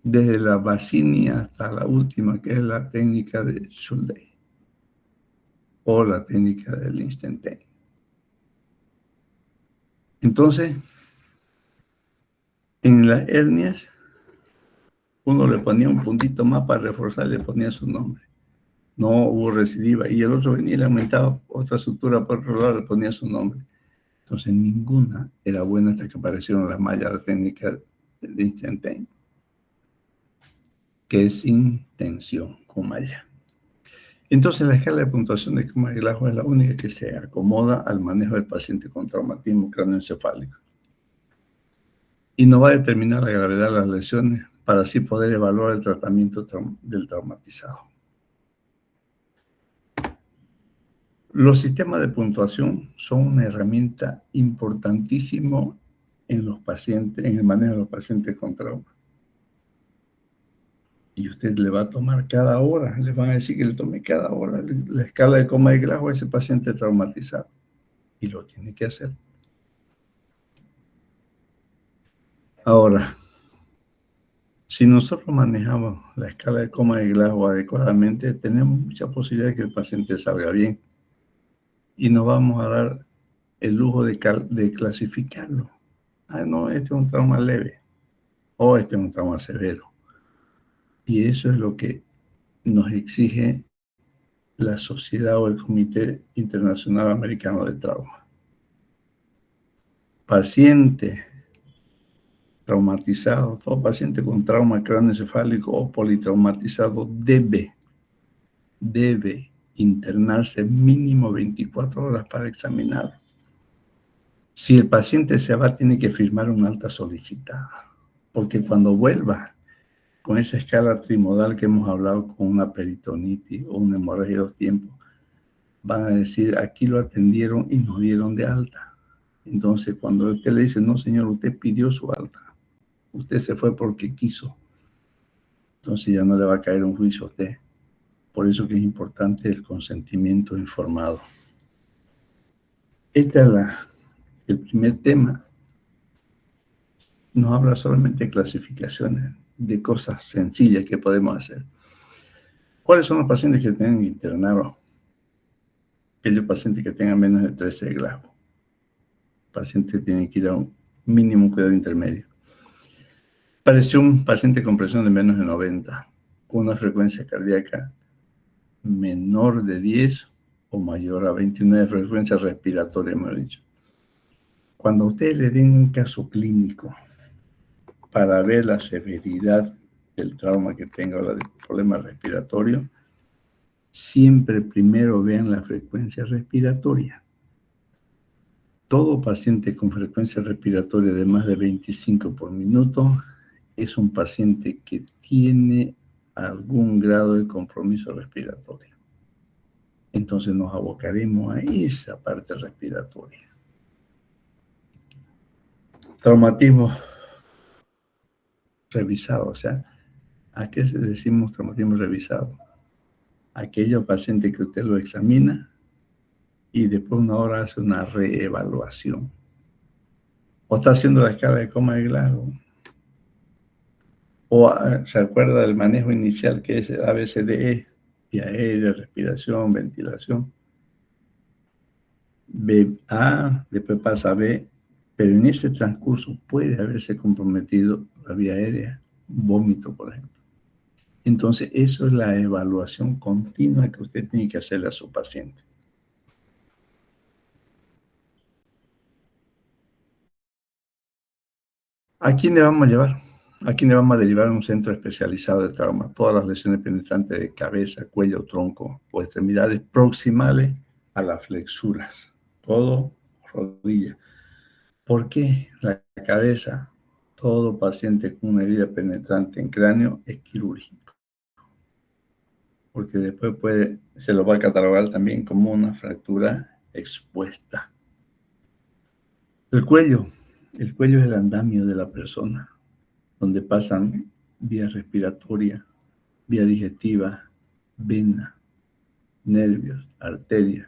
Desde la Bassini hasta la última, que es la técnica de Schulze o la técnica de Lichtenstein. Entonces, en las hernias, uno le ponía un puntito más para reforzar, le ponía su nombre. No hubo recidiva. Y el otro venía y le aumentaba otra sutura por otro lado, le ponía su nombre. Entonces, ninguna era buena hasta que aparecieron las mallas, la técnica de Lichtenstein, que es sin tensión, con malla. Entonces, la escala de puntuación de coma de Glasgow es la única que se acomoda al manejo del paciente con traumatismo cráneoencefálico. Y no va a determinar la gravedad de las lesiones para así poder evaluar el tratamiento del traumatizado. Los sistemas de puntuación son una herramienta importantísima en los pacientes, en el manejo de los pacientes con trauma. Y usted le va a tomar cada hora, le van a decir que le tome cada hora la escala de coma de Glasgow a ese paciente traumatizado. Y lo tiene que hacer. Ahora, si nosotros manejamos la escala de coma de Glasgow adecuadamente, tenemos mucha posibilidad de que el paciente salga bien. Y nos vamos a dar el lujo de clasificarlo. Ah, no, este es un trauma leve. O este es un trauma severo. Y eso es lo que nos exige la sociedad o el Comité Internacional Americano de Trauma. Paciente traumatizado, todo paciente con trauma cráneoencefálico o politraumatizado debe internarse mínimo 24 horas para examinar. Si el paciente se va, tiene que firmar una alta solicitada, porque cuando vuelva con esa escala trimodal que hemos hablado, con una peritonitis o una hemorragia de 2 tiempos, van a decir, aquí lo atendieron y nos dieron de alta. Entonces, cuando usted le dice, no señor, usted pidió su alta, usted se fue porque quiso, entonces ya no le va a caer un juicio a usted. Por eso que es importante el consentimiento informado. Este es el primer tema. Nos habla solamente de clasificaciones, de cosas sencillas que podemos hacer. ¿Cuáles son los pacientes que tienen internado? Aquellos pacientes que tengan menos de 13 de Glasgow. Pacientes tienen que ir a un mínimo cuidado intermedio. Apareció un paciente con presión de menos de 90, con una frecuencia cardíaca menor de 10 o mayor a 29, frecuencia respiratoria, hemos dicho. Cuando ustedes le den un caso clínico para ver la severidad del trauma que tenga o del problema respiratorio, siempre primero vean la frecuencia respiratoria. Todo paciente con frecuencia respiratoria de más de 25 por minuto es un paciente que tiene algún grado de compromiso respiratorio. Entonces nos abocaremos a esa parte respiratoria. Traumatismo revisado, o sea, ¿a qué decimos traumatismo revisado? Aquellos pacientes que usted lo examina y después de una hora hace una reevaluación. O está haciendo la escala de coma de Glasgow. O se acuerda del manejo inicial que es ABCDE, vía aérea, respiración, ventilación. A, después pasa a B, pero en ese transcurso puede haberse comprometido la vía aérea, vómito, por ejemplo. Entonces, eso es la evaluación continua que usted tiene que hacerle a su paciente. ¿A quién le vamos a llevar? ¿A quién le vamos a derivar a un centro especializado de trauma? Todas las lesiones penetrantes de cabeza, cuello, tronco o extremidades proximales a las flexuras. Todo rodilla. ¿Por qué la cabeza? Todo paciente con una herida penetrante en cráneo es quirúrgico. Porque después se lo va a catalogar también como una fractura expuesta. El cuello es el andamio de la persona, donde pasan vía respiratoria, vía digestiva, vena, nervios, arterias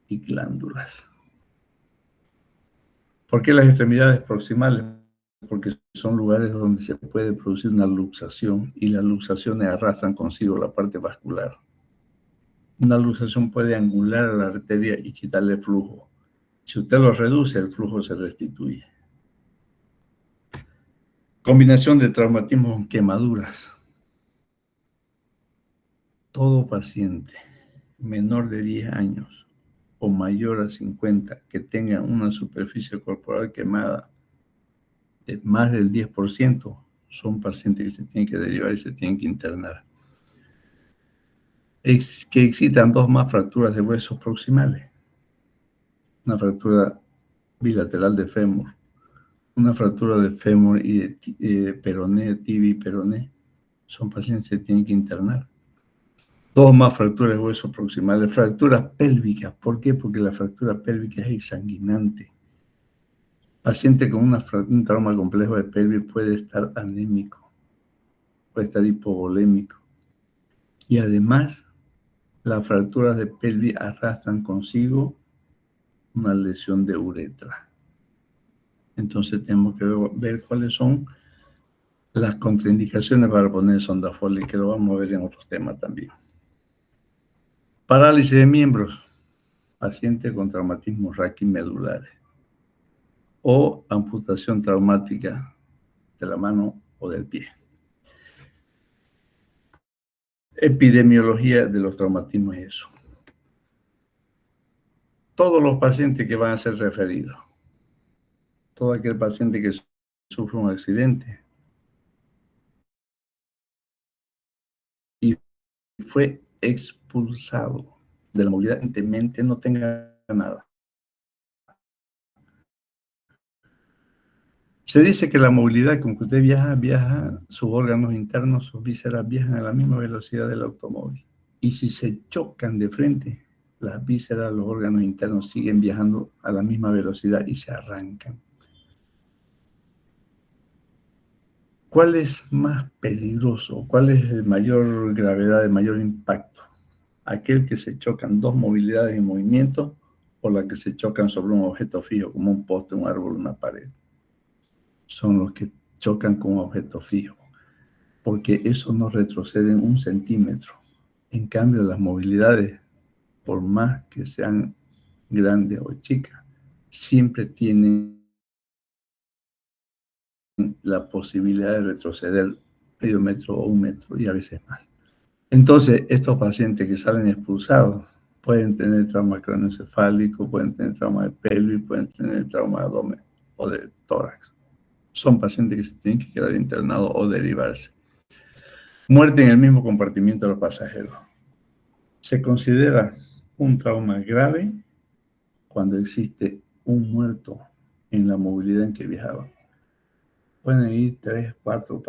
y glándulas. ¿Por qué las extremidades proximales? Porque son lugares donde se puede producir una luxación y las luxaciones arrastran consigo la parte vascular. Una luxación puede angular a la arteria y quitarle el flujo. Si usted lo reduce, el flujo se restituye. Combinación de traumatismo con quemaduras. Todo paciente menor de 10 años o mayor a 50 que tenga una superficie corporal quemada de más del 10% son pacientes que se tienen que derivar y se tienen que internar. Que existan dos más fracturas de huesos proximales. Una fractura bilateral de fémur, una fractura de fémur y de peroné, tibia y peroné, son pacientes que se tienen que internar. Dos más fracturas de huesos proximales, fracturas pélvicas. ¿Por qué? Porque la fractura pélvica es exsanguinante. Paciente con un trauma complejo de pelvis puede estar anémico, puede estar hipovolémico. Y además, las fracturas de pelvis arrastran consigo una lesión de uretra. Entonces tenemos que ver cuáles son las contraindicaciones para poner sonda Foley, que lo vamos a ver en otros temas también. Parálisis de miembros, paciente con traumatismos raquimedulares o amputación traumática de la mano o del pie. Epidemiología de los traumatismos es eso. Todos los pacientes que van a ser referidos, todo aquel paciente que sufre un accidente y fue expulsado de la movilidad, evidentemente no tenga nada. Se dice que la movilidad con que usted viaja, sus órganos internos, sus vísceras viajan a la misma velocidad del automóvil. Y si se chocan de frente, las vísceras, los órganos internos siguen viajando a la misma velocidad y se arrancan. ¿Cuál es más peligroso? ¿Cuál es de mayor gravedad, de mayor impacto? ¿Aquel que se chocan dos movilidades en movimiento o la que se chocan sobre un objeto fijo, como un poste, un árbol, una pared? Son los que chocan con un objeto fijo, porque eso no retrocede un centímetro. En cambio, las movilidades, por más que sean grandes o chicas, siempre tienen la posibilidad de retroceder medio metro o un metro y a veces más. Entonces, estos pacientes que salen expulsados pueden tener trauma craneoencefálico, pueden tener trauma de pelvis, pueden tener trauma de abdomen o de tórax. Son pacientes que se tienen que quedar internados o derivarse. Muerte en el mismo compartimiento de los pasajeros. Se considera un trauma grave cuando existe un muerto en la movilidad en que viajaba. Pueden ir 3, 4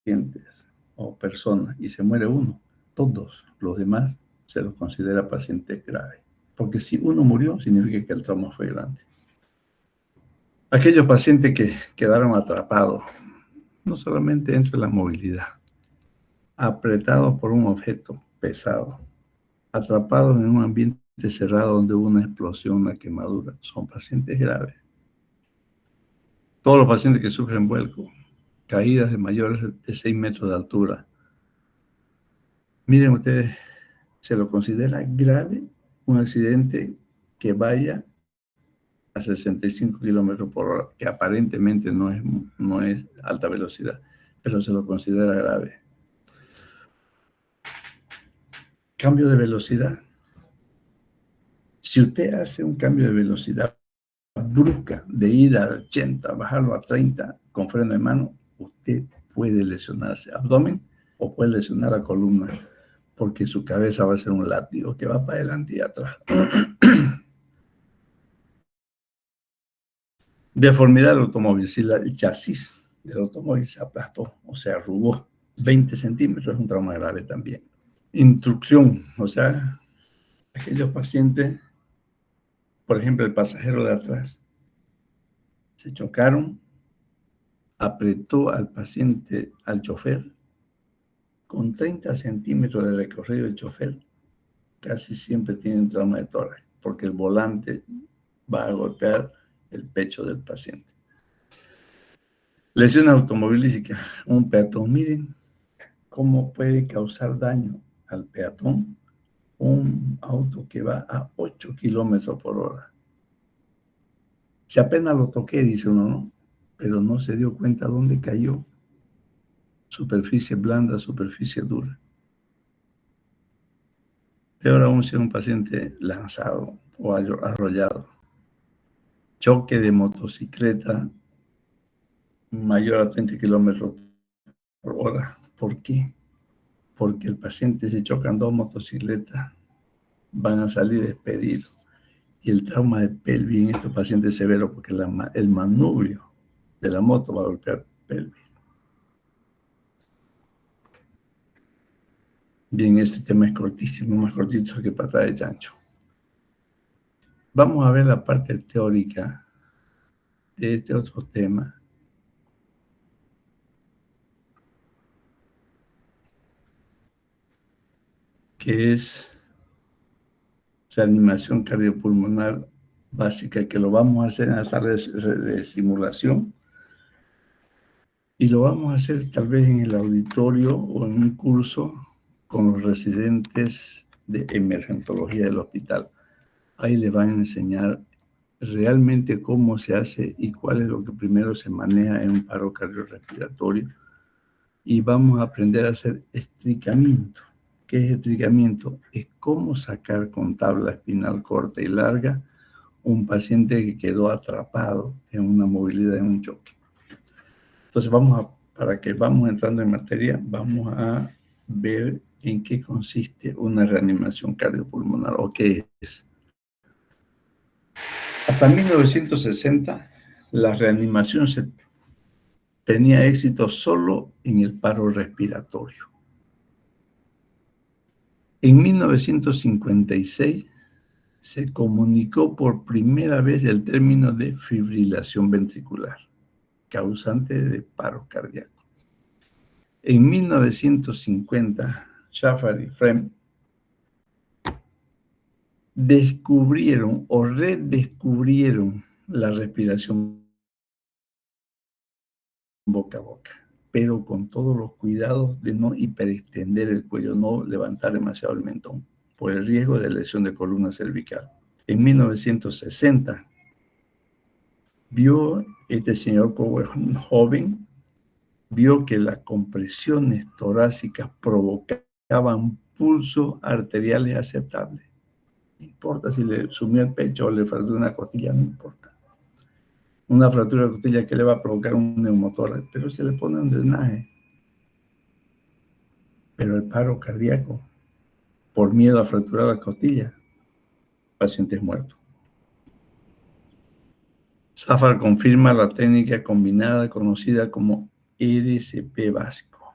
pacientes o personas y se muere uno, todos los demás se los considera paciente grave. Porque si uno murió, significa que el trauma fue grande. Aquellos pacientes que quedaron atrapados, no solamente dentro de la movilidad, apretados por un objeto pesado, atrapados en un ambiente cerrado donde hubo una explosión, una quemadura, son pacientes graves. Todos los pacientes que sufren vuelco, caídas de mayores de 6 metros de altura, miren ustedes, se lo considera grave un accidente que vaya a 65 kilómetros por hora, que aparentemente no es alta velocidad, pero se lo considera grave. Cambio de velocidad. Si usted hace un cambio de velocidad brusca, de ir a 80, bajarlo a 30 con freno de mano, usted puede lesionarse abdomen o puede lesionar la columna, porque su cabeza va a ser un látigo que va para adelante y atrás. Deformidad del automóvil. Si el chasis del automóvil se aplastó o se arrugó 20 centímetros, es un trauma grave también. Instrucción, o sea, aquellos pacientes, por ejemplo, el pasajero de atrás, se chocaron, apretó al paciente, al chofer, con 30 centímetros de recorrido del chofer, casi siempre tienen trauma de tórax, porque el volante va a golpear el pecho del paciente. Lesión automovilística, un peatón. Miren cómo puede causar daño al peatón un auto que va a 8 kilómetros por hora. Si apenas lo toqué, dice uno, ¿no? Pero no se dio cuenta dónde cayó. Superficie blanda, superficie dura. Peor aún si es un paciente lanzado o arrollado. Choque de motocicleta mayor a 30 kilómetros por hora. ¿Por qué? Porque el paciente, si chocan dos motocicletas, van a salir despedidos. Y el trauma de pelvis en estos pacientes es severo porque el manubrio de la moto va a golpear pelvis. Bien, este tema es cortísimo, más cortito que patada de chancho. Vamos a ver la parte teórica de este otro tema. Que es reanimación cardiopulmonar básica, que lo vamos a hacer en la sala de simulación y lo vamos a hacer tal vez en el auditorio o en un curso con los residentes de emergentología del hospital. Ahí le van a enseñar realmente cómo se hace y cuál es lo que primero se maneja en un paro cardiorrespiratorio, y vamos a aprender a hacer estricamiento. ¿Qué es estricamiento? Es cómo sacar con tabla espinal corta y larga un paciente que quedó atrapado en una movilidad, en un choque. Entonces para que vamos entrando en materia, vamos a ver en qué consiste una reanimación cardiopulmonar o qué es. Hasta 1960, la reanimación tenía éxito solo en el paro respiratorio. En 1956 se comunicó por primera vez el término de fibrilación ventricular, causante de paro cardíaco. En 1950, Shaffer y Frem descubrieron o redescubrieron la respiración boca a boca, pero con todos los cuidados de no hiperextender el cuello, no levantar demasiado el mentón, por el riesgo de lesión de columna cervical. En 1960, vio este señor Powell, joven, vio que las compresiones torácicas provocaban pulsos arteriales aceptables. No importa si le sumió el pecho o le fracturó una costilla, no importa. Una fractura de costilla que le va a provocar un neumotórax, pero se le pone un drenaje. Pero el paro cardíaco, por miedo a fracturar la costilla, paciente es muerto. Safar confirma la técnica combinada conocida como RCP básico.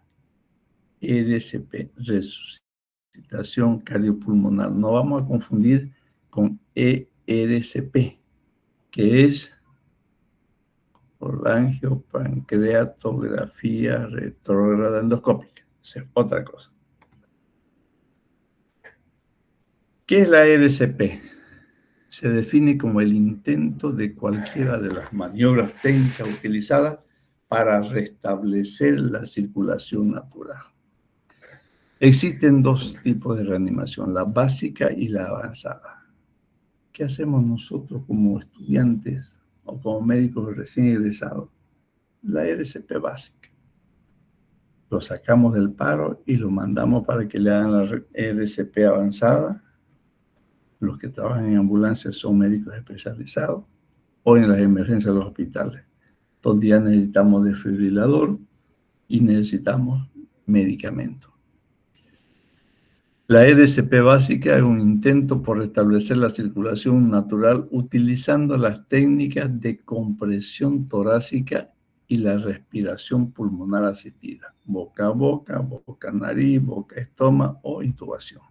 RCP, resucitación cardiopulmonar. No vamos a confundir con ERCP, que es colangiopancreatografía retrógrada endoscópica. Esa es otra cosa. ¿Qué es la RCP? Se define como el intento de cualquiera de las maniobras técnicas utilizadas para restablecer la circulación natural. Existen dos tipos de reanimación, la básica y la avanzada. ¿Qué hacemos nosotros como estudiantes o como médicos recién egresados? La RCP básica. Lo sacamos del paro y lo mandamos para que le hagan la RCP avanzada. Los que trabajan en ambulancias son médicos especializados o en las emergencias de los hospitales, donde ya necesitamos desfibrilador y necesitamos medicamentos. La RCP básica es un intento por restablecer la circulación natural utilizando las técnicas de compresión torácica y la respiración pulmonar asistida, boca a boca, boca a nariz, boca a estómago o intubación.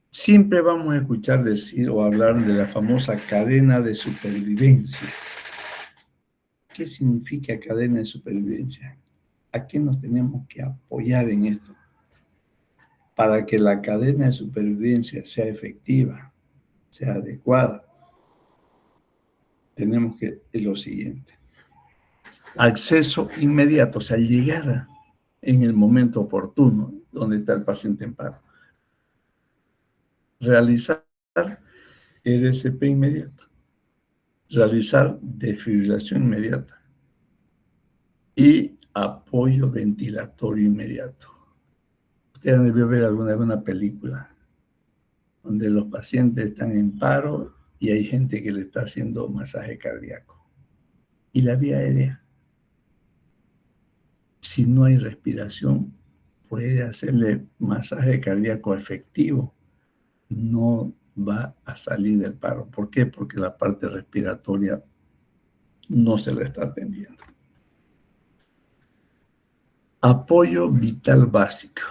Siempre vamos a escuchar decir o hablar de la famosa cadena de supervivencia. ¿Qué significa cadena de supervivencia? ¿A qué nos tenemos que apoyar en esto? Para que la cadena de supervivencia sea efectiva, sea adecuada, tenemos que lo siguiente. Acceso inmediato, o sea, llegar en el momento oportuno donde está el paciente en paro. Realizar RCP inmediato. Realizar desfibrilación inmediata. Y apoyo ventilatorio inmediato. Ustedes han debido ver alguna vez una película donde los pacientes están en paro y hay gente que le está haciendo masaje cardíaco. Y la vía aérea, si no hay respiración, puede hacerle masaje cardíaco efectivo. No va a salir del paro. ¿Por qué? Porque la parte respiratoria no se le está atendiendo. Apoyo vital básico.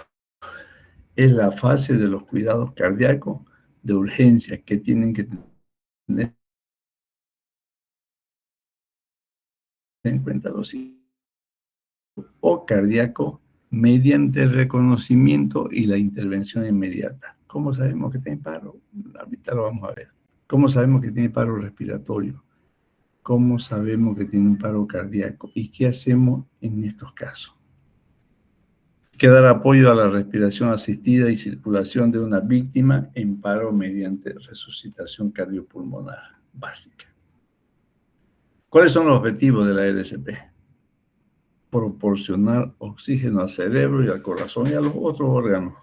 Es la fase de los cuidados cardíacos de urgencia que tienen que tener en cuenta los o cardíaco mediante el reconocimiento y la intervención inmediata. ¿Cómo sabemos que tiene paro? Ahorita lo vamos a ver. ¿Cómo sabemos que tiene paro respiratorio? ¿Cómo sabemos que tiene un paro cardíaco? ¿Y qué hacemos en estos casos? Hay que dar apoyo a la respiración asistida y circulación de una víctima en paro mediante resucitación cardiopulmonar básica. ¿Cuáles son los objetivos de la RCP? Proporcionar oxígeno al cerebro y al corazón y a los otros órganos.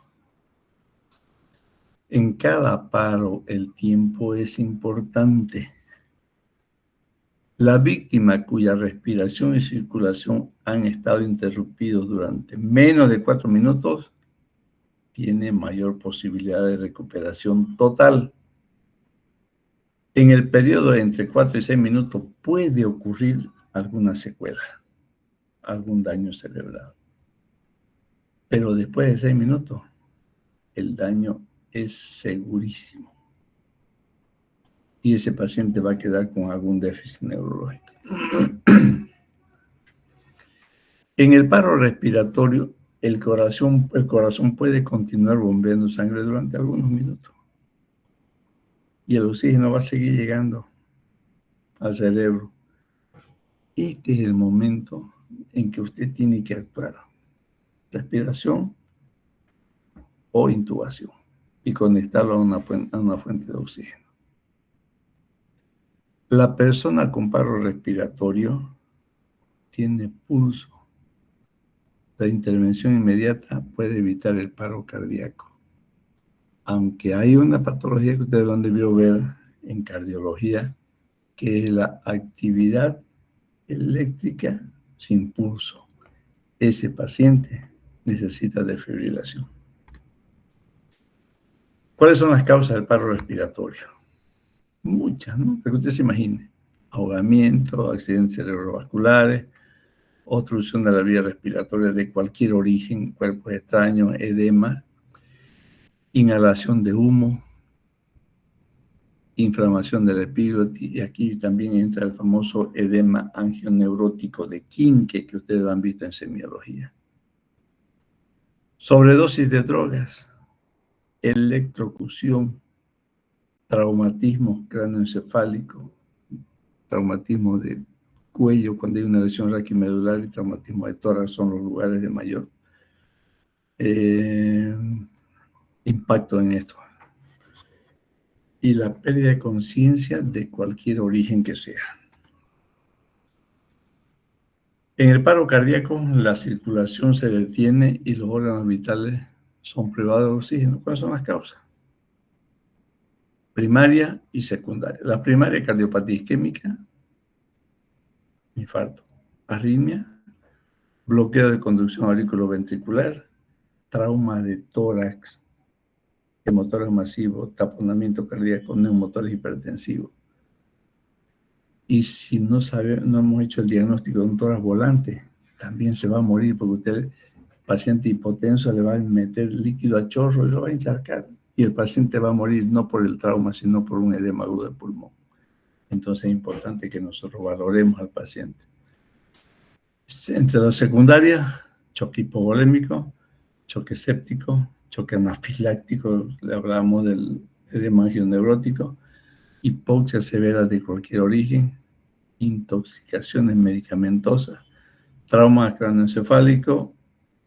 En cada paro el tiempo es importante. La víctima cuya respiración y circulación han estado interrumpidos durante menos de 4 minutos tiene mayor posibilidad de recuperación total. En el periodo de entre 4 y 6 minutos puede ocurrir alguna secuela, algún daño cerebral. Pero después de 6 minutos, el daño es segurísimo. Y ese paciente va a quedar con algún déficit neurológico. En el paro respiratorio, el corazón puede continuar bombeando sangre durante algunos minutos. Y el oxígeno va a seguir llegando al cerebro. Este es el momento en que usted tiene que actuar. Respiración o intubación. Y conectarlo a una fuente de oxígeno. La persona con paro respiratorio tiene pulso. La intervención inmediata puede evitar el paro cardíaco. Aunque hay una patología que ustedes lo han debido ver en cardiología, que es la actividad eléctrica sin pulso. Ese paciente necesita desfibrilación. ¿Cuáles son las causas del paro respiratorio? Muchas, ¿no? Para que usted se imagine. Ahogamiento, accidentes cerebrovasculares, obstrucción de la vía respiratoria de cualquier origen, cuerpos extraños, edema, inhalación de humo, inflamación del epiglotis, y aquí también entra el famoso edema angioneurótico de Quinque que ustedes han visto en semiología. Sobredosis de drogas, electrocución, traumatismo cráneoencefálico, traumatismo de cuello cuando hay una lesión raquimedular y traumatismo de tórax son los lugares de mayor impacto en esto. Y la pérdida de conciencia de cualquier origen que sea. En el paro cardíaco, la circulación se detiene y los órganos vitales son privados de oxígeno. ¿Cuáles son las causas? Primaria y secundaria. La primaria, cardiopatía isquémica, infarto, arritmia, bloqueo de conducción auriculoventricular, trauma de tórax, hemotórax masivo, taponamiento cardíaco, neumotórax hipertensivo. Y si no hemos hecho el diagnóstico de un tórax volante, también se va a morir porque usted, paciente hipotenso, le va a meter líquido a chorro y lo va a encharcar. Y el paciente va a morir no por el trauma, sino por un edema agudo de pulmón. Entonces es importante que nosotros valoremos al paciente. Entre las secundarias, choque hipovolémico, choque séptico, choque anafiláctico, le hablamos del edema angioneurótico, hipoxia severa de cualquier origen, intoxicaciones medicamentosas, trauma cráneoencefálico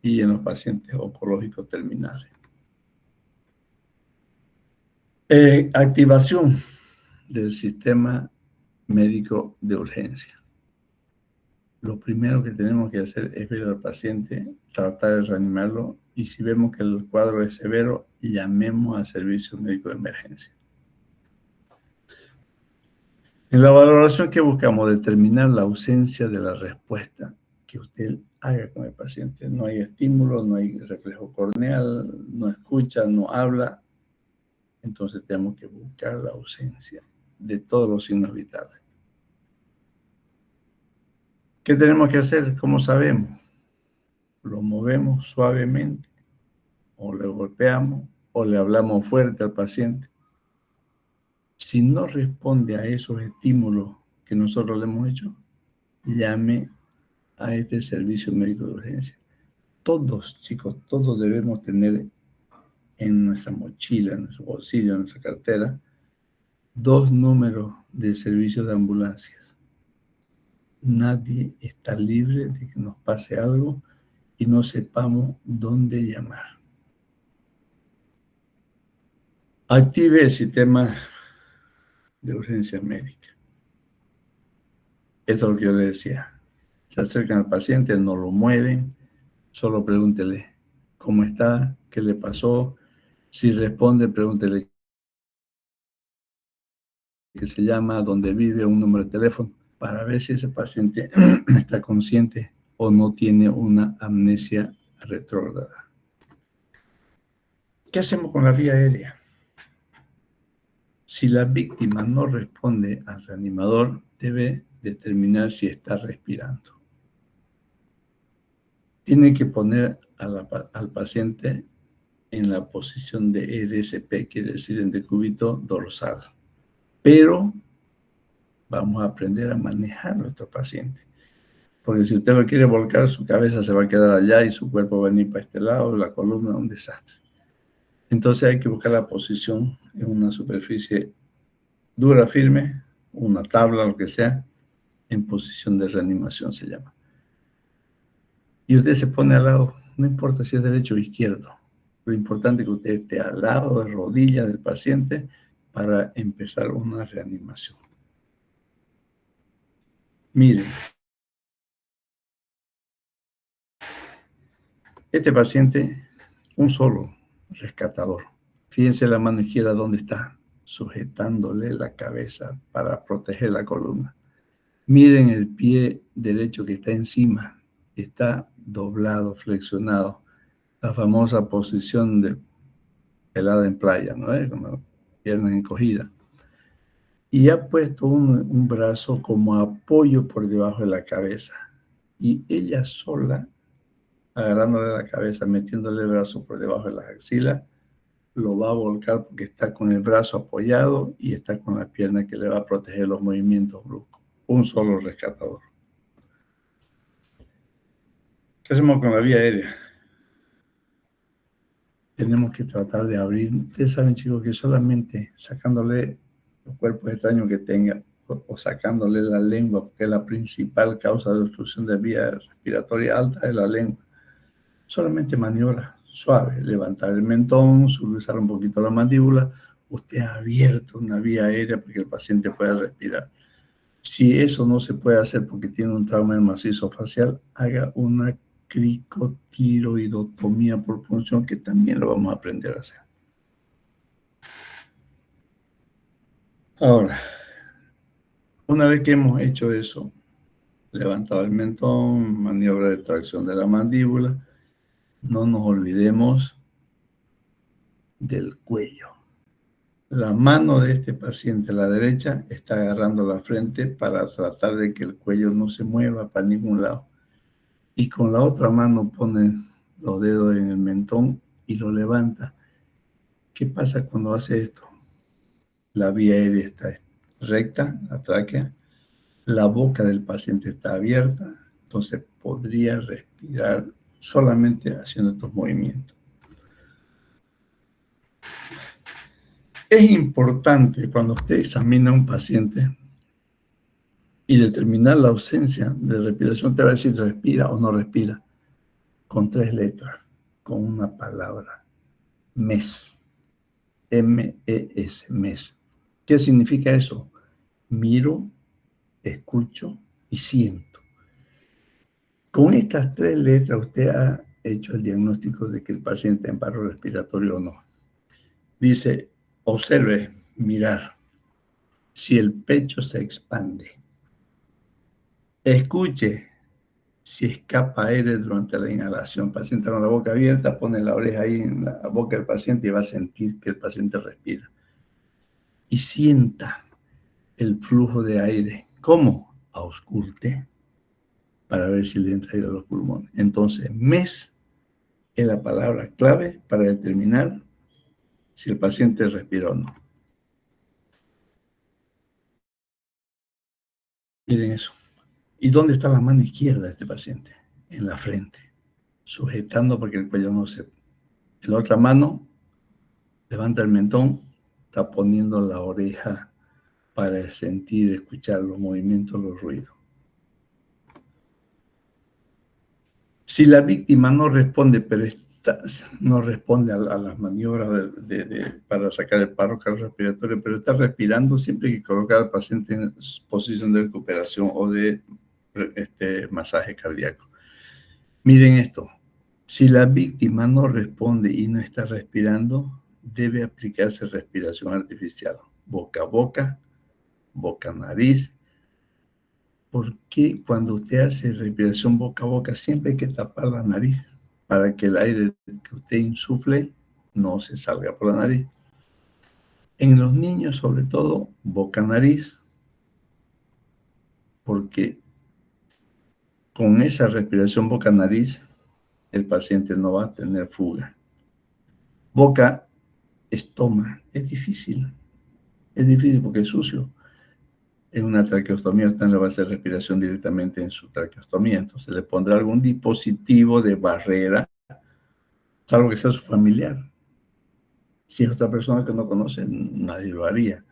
y en los pacientes oncológicos terminales. Activación del sistema médico de urgencia. Lo primero que tenemos que hacer es ver al paciente, tratar de reanimarlo y si vemos que el cuadro es severo, llamemos al servicio médico de emergencia. En la valoración que buscamos determinar la ausencia de la respuesta que usted haga con el paciente. No hay estímulo, no hay reflejo corneal, no escucha, no habla. Entonces tenemos que buscar la ausencia de todos los signos vitales. ¿Qué tenemos que hacer? ¿Cómo sabemos? Lo movemos suavemente, o le golpeamos, o le hablamos fuerte al paciente. Si no responde a esos estímulos que nosotros le hemos hecho, llame a este servicio médico de urgencia. Todos, chicos, todos debemos tener en nuestra mochila, en nuestro bolsillo, en nuestra cartera, 2 números de servicio de ambulancias. Nadie está libre de que nos pase algo y no sepamos dónde llamar. Active el sistema de urgencia médica. Eso es lo que yo le decía. Se acercan al paciente, no lo mueven, solo pregúntele cómo está, qué le pasó. Si responde, pregúntele qué se llama, dónde vive, un número de teléfono, para ver si ese paciente está consciente o no tiene una amnesia retrógrada. ¿Qué hacemos con la vía aérea? Si la víctima no responde al reanimador, debe determinar si está respirando. Tiene que poner al paciente en la posición de RSP, quiere decir en decúbito dorsal. Pero vamos a aprender a manejar a nuestro paciente. Porque si usted lo quiere volcar, su cabeza se va a quedar allá y su cuerpo va a venir para este lado, la columna un desastre. Entonces hay que buscar la posición en una superficie dura, firme, una tabla, lo que sea, en posición de reanimación se llama. Y usted se pone al lado, no importa si es derecho o izquierdo. Lo importante es que usted esté al lado de rodilla del paciente para empezar una reanimación. Miren, este paciente, un solo rescatador. Fíjense la mano izquierda dónde está, sujetándole la cabeza para proteger la columna. Miren el pie derecho que está encima, está doblado, flexionado. La famosa posición de helada en playa, ¿no? Con la pierna encogida. Y ha puesto un brazo como apoyo por debajo de la cabeza. Y ella sola, agarrándole la cabeza, metiéndole el brazo por debajo de las axilas, lo va a volcar porque está con el brazo apoyado y está con la pierna que le va a proteger los movimientos bruscos. Un solo rescatador. ¿Qué hacemos con la vía aérea? Tenemos que tratar de abrir. Ustedes saben, chicos, que solamente sacándole los cuerpos extraños que tenga o sacándole la lengua, porque es la principal causa de obstrucción de vía respiratoria alta, es la lengua. Solamente maniobras suaves, levantar el mentón, suavizar un poquito la mandíbula. Usted ha abierto una vía aérea para que el paciente pueda respirar. Si eso no se puede hacer porque tiene un trauma del macizo facial, haga una cricotiroidotomía por punción, que también lo vamos a aprender a hacer. Ahora, una vez que hemos hecho eso, levantado el mentón, maniobra de tracción de la mandíbula, no nos olvidemos del cuello. La mano de este paciente, la derecha, está agarrando la frente para tratar de que el cuello no se mueva para ningún lado. Y con la otra mano pone los dedos en el mentón y lo levanta. ¿Qué pasa cuando hace esto? La vía aérea está recta, la tráquea, la boca del paciente está abierta, entonces podría respirar solamente haciendo estos movimientos. Es importante cuando usted examina a un paciente y determinar la ausencia de respiración, te va a decir respira o no respira, con 3 letras, con una palabra, MES, M-E-S, MES. ¿Qué significa eso? Miro, escucho y siento. Con estas 3 letras usted ha hecho el diagnóstico de que el paciente está en paro respiratorio o no. Dice, observe, mirar, si el pecho se expande. Escuche si escapa aire durante la inhalación. El paciente con la boca abierta, pone la oreja ahí en la boca del paciente y va a sentir que el paciente respira. Y sienta el flujo de aire. ¿Cómo? Ausculte para ver si le entra aire a los pulmones. Entonces, MES es la palabra clave para determinar si el paciente respira o no. Miren eso. ¿Y dónde está la mano izquierda de este paciente? En la frente, sujetando para que el cuello no se... En la otra mano, levanta el mentón, está poniendo la oreja para sentir, escuchar los movimientos, los ruidos. Si la víctima no responde, pero no responde a las maniobras para sacar el paro cardiorrespiratorio, pero está respirando, siempre hay que colocar al paciente en posición de recuperación o de masaje cardíaco. Miren esto, si la víctima no responde y no está respirando, debe aplicarse respiración artificial, boca a boca, boca a nariz. ¿Por qué cuando usted hace respiración boca a boca siempre hay que tapar la nariz para que el aire que usted insufle no se salga por la nariz? En los niños, sobre todo, boca a nariz, porque con esa respiración boca a nariz, el paciente no va a tener fuga. Boca, estómago, es difícil porque es sucio. En una traqueostomía usted le va a hacer respiración directamente en su traqueostomía, entonces le pondrá algún dispositivo de barrera, salvo que sea su familiar. Si es otra persona que no conoce, nadie lo haría.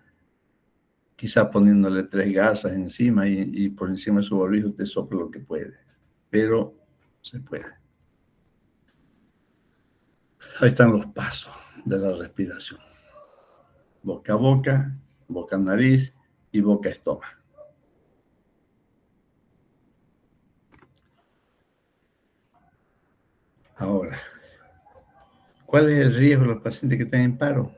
Quizá poniéndole 3 gasas encima y por encima de su barbijo usted sopla lo que puede, pero se puede. Ahí están los pasos de la respiración. Boca a boca, boca a nariz y boca a estómago. Ahora, ¿cuál es el riesgo de los pacientes que están en paro?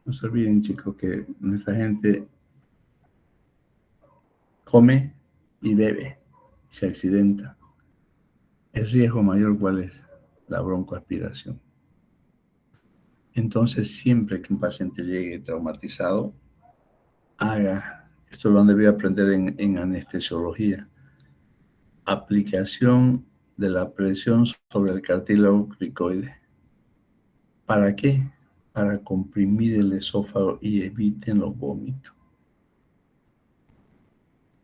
No se olviden, chicos, que nuestra gente come y bebe, se accidenta. ¿El riesgo mayor cuál es? La broncoaspiración. Entonces, siempre que un paciente llegue traumatizado, esto lo han debido aprender en anestesiología, aplicación de la presión sobre el cartílago cricoide. ¿Para qué? Para comprimir el esófago y eviten los vómitos.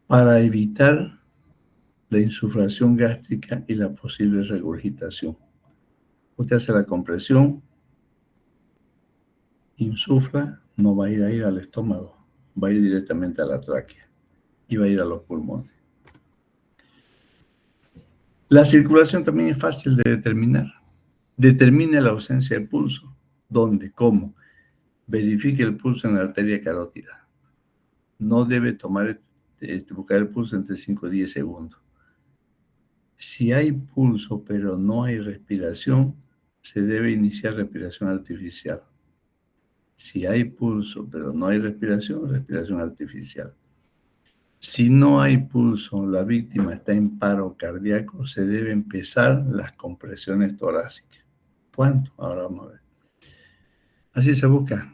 Para evitar la insuflación gástrica y la posible regurgitación. Usted hace la compresión, insufla, no va a ir al estómago, va a ir directamente a la tráquea y va a ir a los pulmones. La circulación también es fácil de determinar. Determine la ausencia de pulso. ¿Dónde? ¿Cómo? Verifique el pulso en la arteria carótida. No debe buscar el pulso entre 5 y 10 segundos. Si hay pulso pero no hay respiración, se debe iniciar respiración artificial. Si hay pulso pero no hay respiración, respiración artificial. Si no hay pulso, la víctima está en paro cardíaco, se debe empezar las compresiones torácicas. ¿Cuánto? Ahora vamos a ver. Así se busca.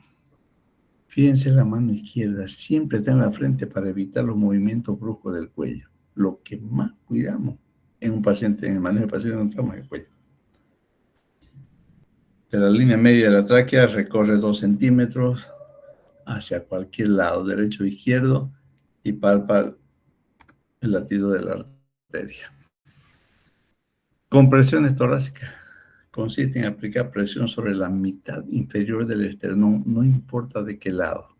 Fíjense la mano izquierda, siempre está en la frente para evitar los movimientos bruscos del cuello. Lo que más cuidamos en un paciente, en el manejo de pacientes con trauma de cuello. De la línea media de la tráquea recorre 2 centímetros hacia cualquier lado, derecho o izquierdo, y palpa el latido de la arteria. Compresiones torácicas. Consiste en aplicar presión sobre la mitad inferior del esternón, no importa de qué lado.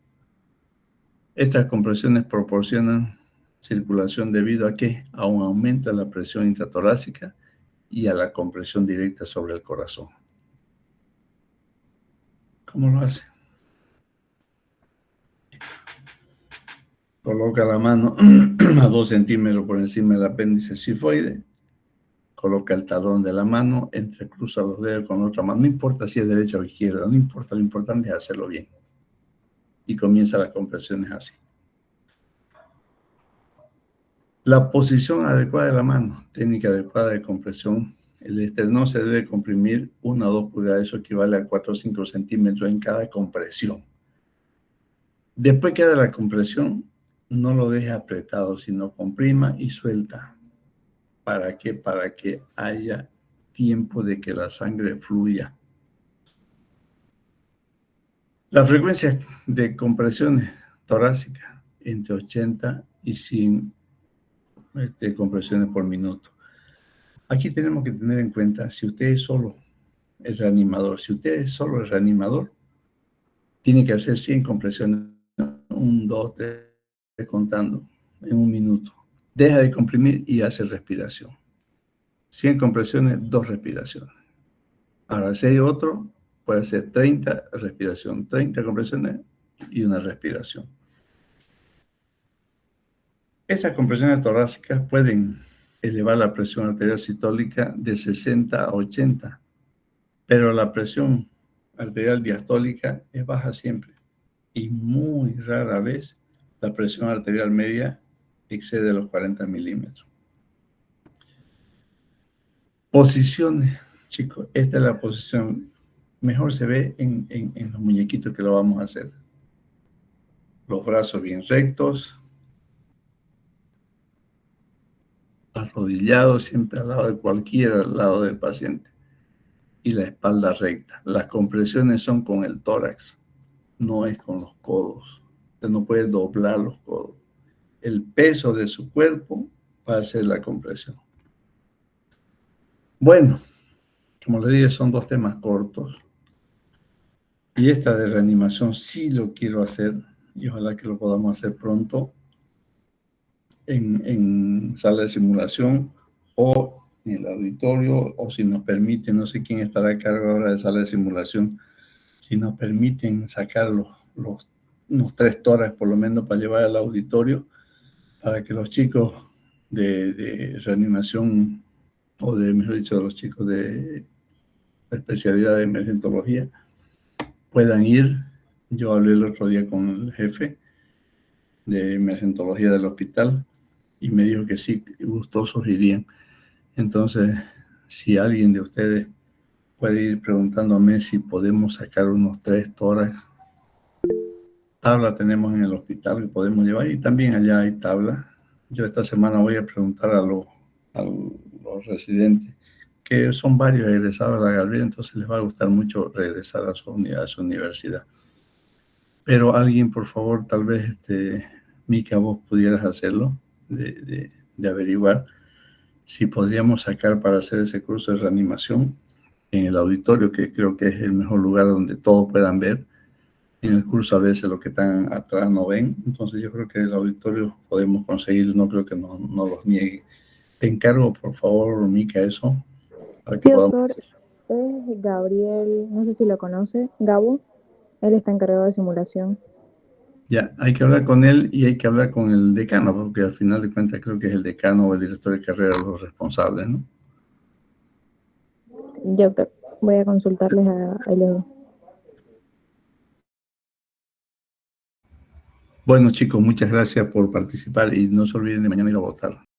Estas compresiones proporcionan circulación debido a ¿qué? A un aumento de la presión intratorácica y a la compresión directa sobre el corazón. ¿Cómo lo hace? Coloca la mano a 2 centímetros por encima del apéndice cifoide. Coloca el talón de la mano, entrecruza los dedos con la otra mano. No importa si es derecha o izquierda, no importa, lo importante es hacerlo bien. Y comienza las compresiones así. La posición adecuada de la mano, técnica adecuada de compresión. El esternón se debe comprimir 1 a 2 pulgadas, eso equivale a 4 o 5 centímetros en cada compresión. Después que haga la compresión, no lo deje apretado, sino comprima y suelta. ¿Para qué? Para que haya tiempo de que la sangre fluya. La frecuencia de compresiones torácicas entre 80 y 100 compresiones por minuto. Aquí tenemos que tener en cuenta, si usted es solo el reanimador, tiene que hacer 100 compresiones, 1, 2, 3, contando en un minuto. Deja de comprimir y hace respiración. 100 compresiones, 2 respiraciones. Ahora, si hay otro, puede hacer 30 respiración, 30 compresiones y una respiración. Estas compresiones torácicas pueden elevar la presión arterial sistólica de 60 a 80, pero la presión arterial diastólica es baja siempre y muy rara vez la presión arterial media excede los 40 milímetros. Posiciones, chicos, esta es la posición. Mejor se ve en los muñequitos que lo vamos a hacer. Los brazos bien rectos, arrodillados siempre al lado del paciente, y la espalda recta. Las compresiones son con el tórax, no es con los codos. Usted no puede doblar los codos. El peso de su cuerpo va a hacer la compresión. Bueno, como les dije, son 2 temas cortos. Y esta de reanimación sí lo quiero hacer y ojalá que lo podamos hacer pronto en sala de simulación o en el auditorio, o si nos permiten, no sé quién estará a cargo ahora de sala de simulación, si nos permiten sacar unos 3 tórax por lo menos para llevar al auditorio, para que los chicos de reanimación, o mejor dicho, los chicos de la especialidad de emergentología, puedan ir. Yo hablé el otro día con el jefe de emergentología del hospital y me dijo que sí, gustosos irían. Entonces, si alguien de ustedes puede ir preguntándome si podemos sacar unos 3 tórax. Tabla tenemos en el hospital que podemos llevar y también allá hay tabla. Yo esta semana voy a preguntar a los residentes, que son varios egresados de la Gabriel, entonces les va a gustar mucho regresar a su universidad. Pero alguien, por favor, tal vez, Mica, vos pudieras hacerlo, de averiguar si podríamos sacar para hacer ese curso de reanimación en el auditorio, que creo que es el mejor lugar donde todos puedan ver. En el curso a veces lo que están atrás no ven, entonces yo creo que el auditorio podemos conseguir, no creo que no los niegue. Te encargo, por favor, Mica, eso, para que Sí, podamos. doctor, es Gabriel, no sé si lo conoce, Gabo, él está encargado de simulación. Ya, hay que hablar con él y hay que hablar con el decano, porque al final de cuentas creo que es el decano o el director de carrera los responsables, ¿no? Yo voy a consultarles a ellos dos. Bueno, chicos, muchas gracias por participar y no se olviden de mañana ir a votar.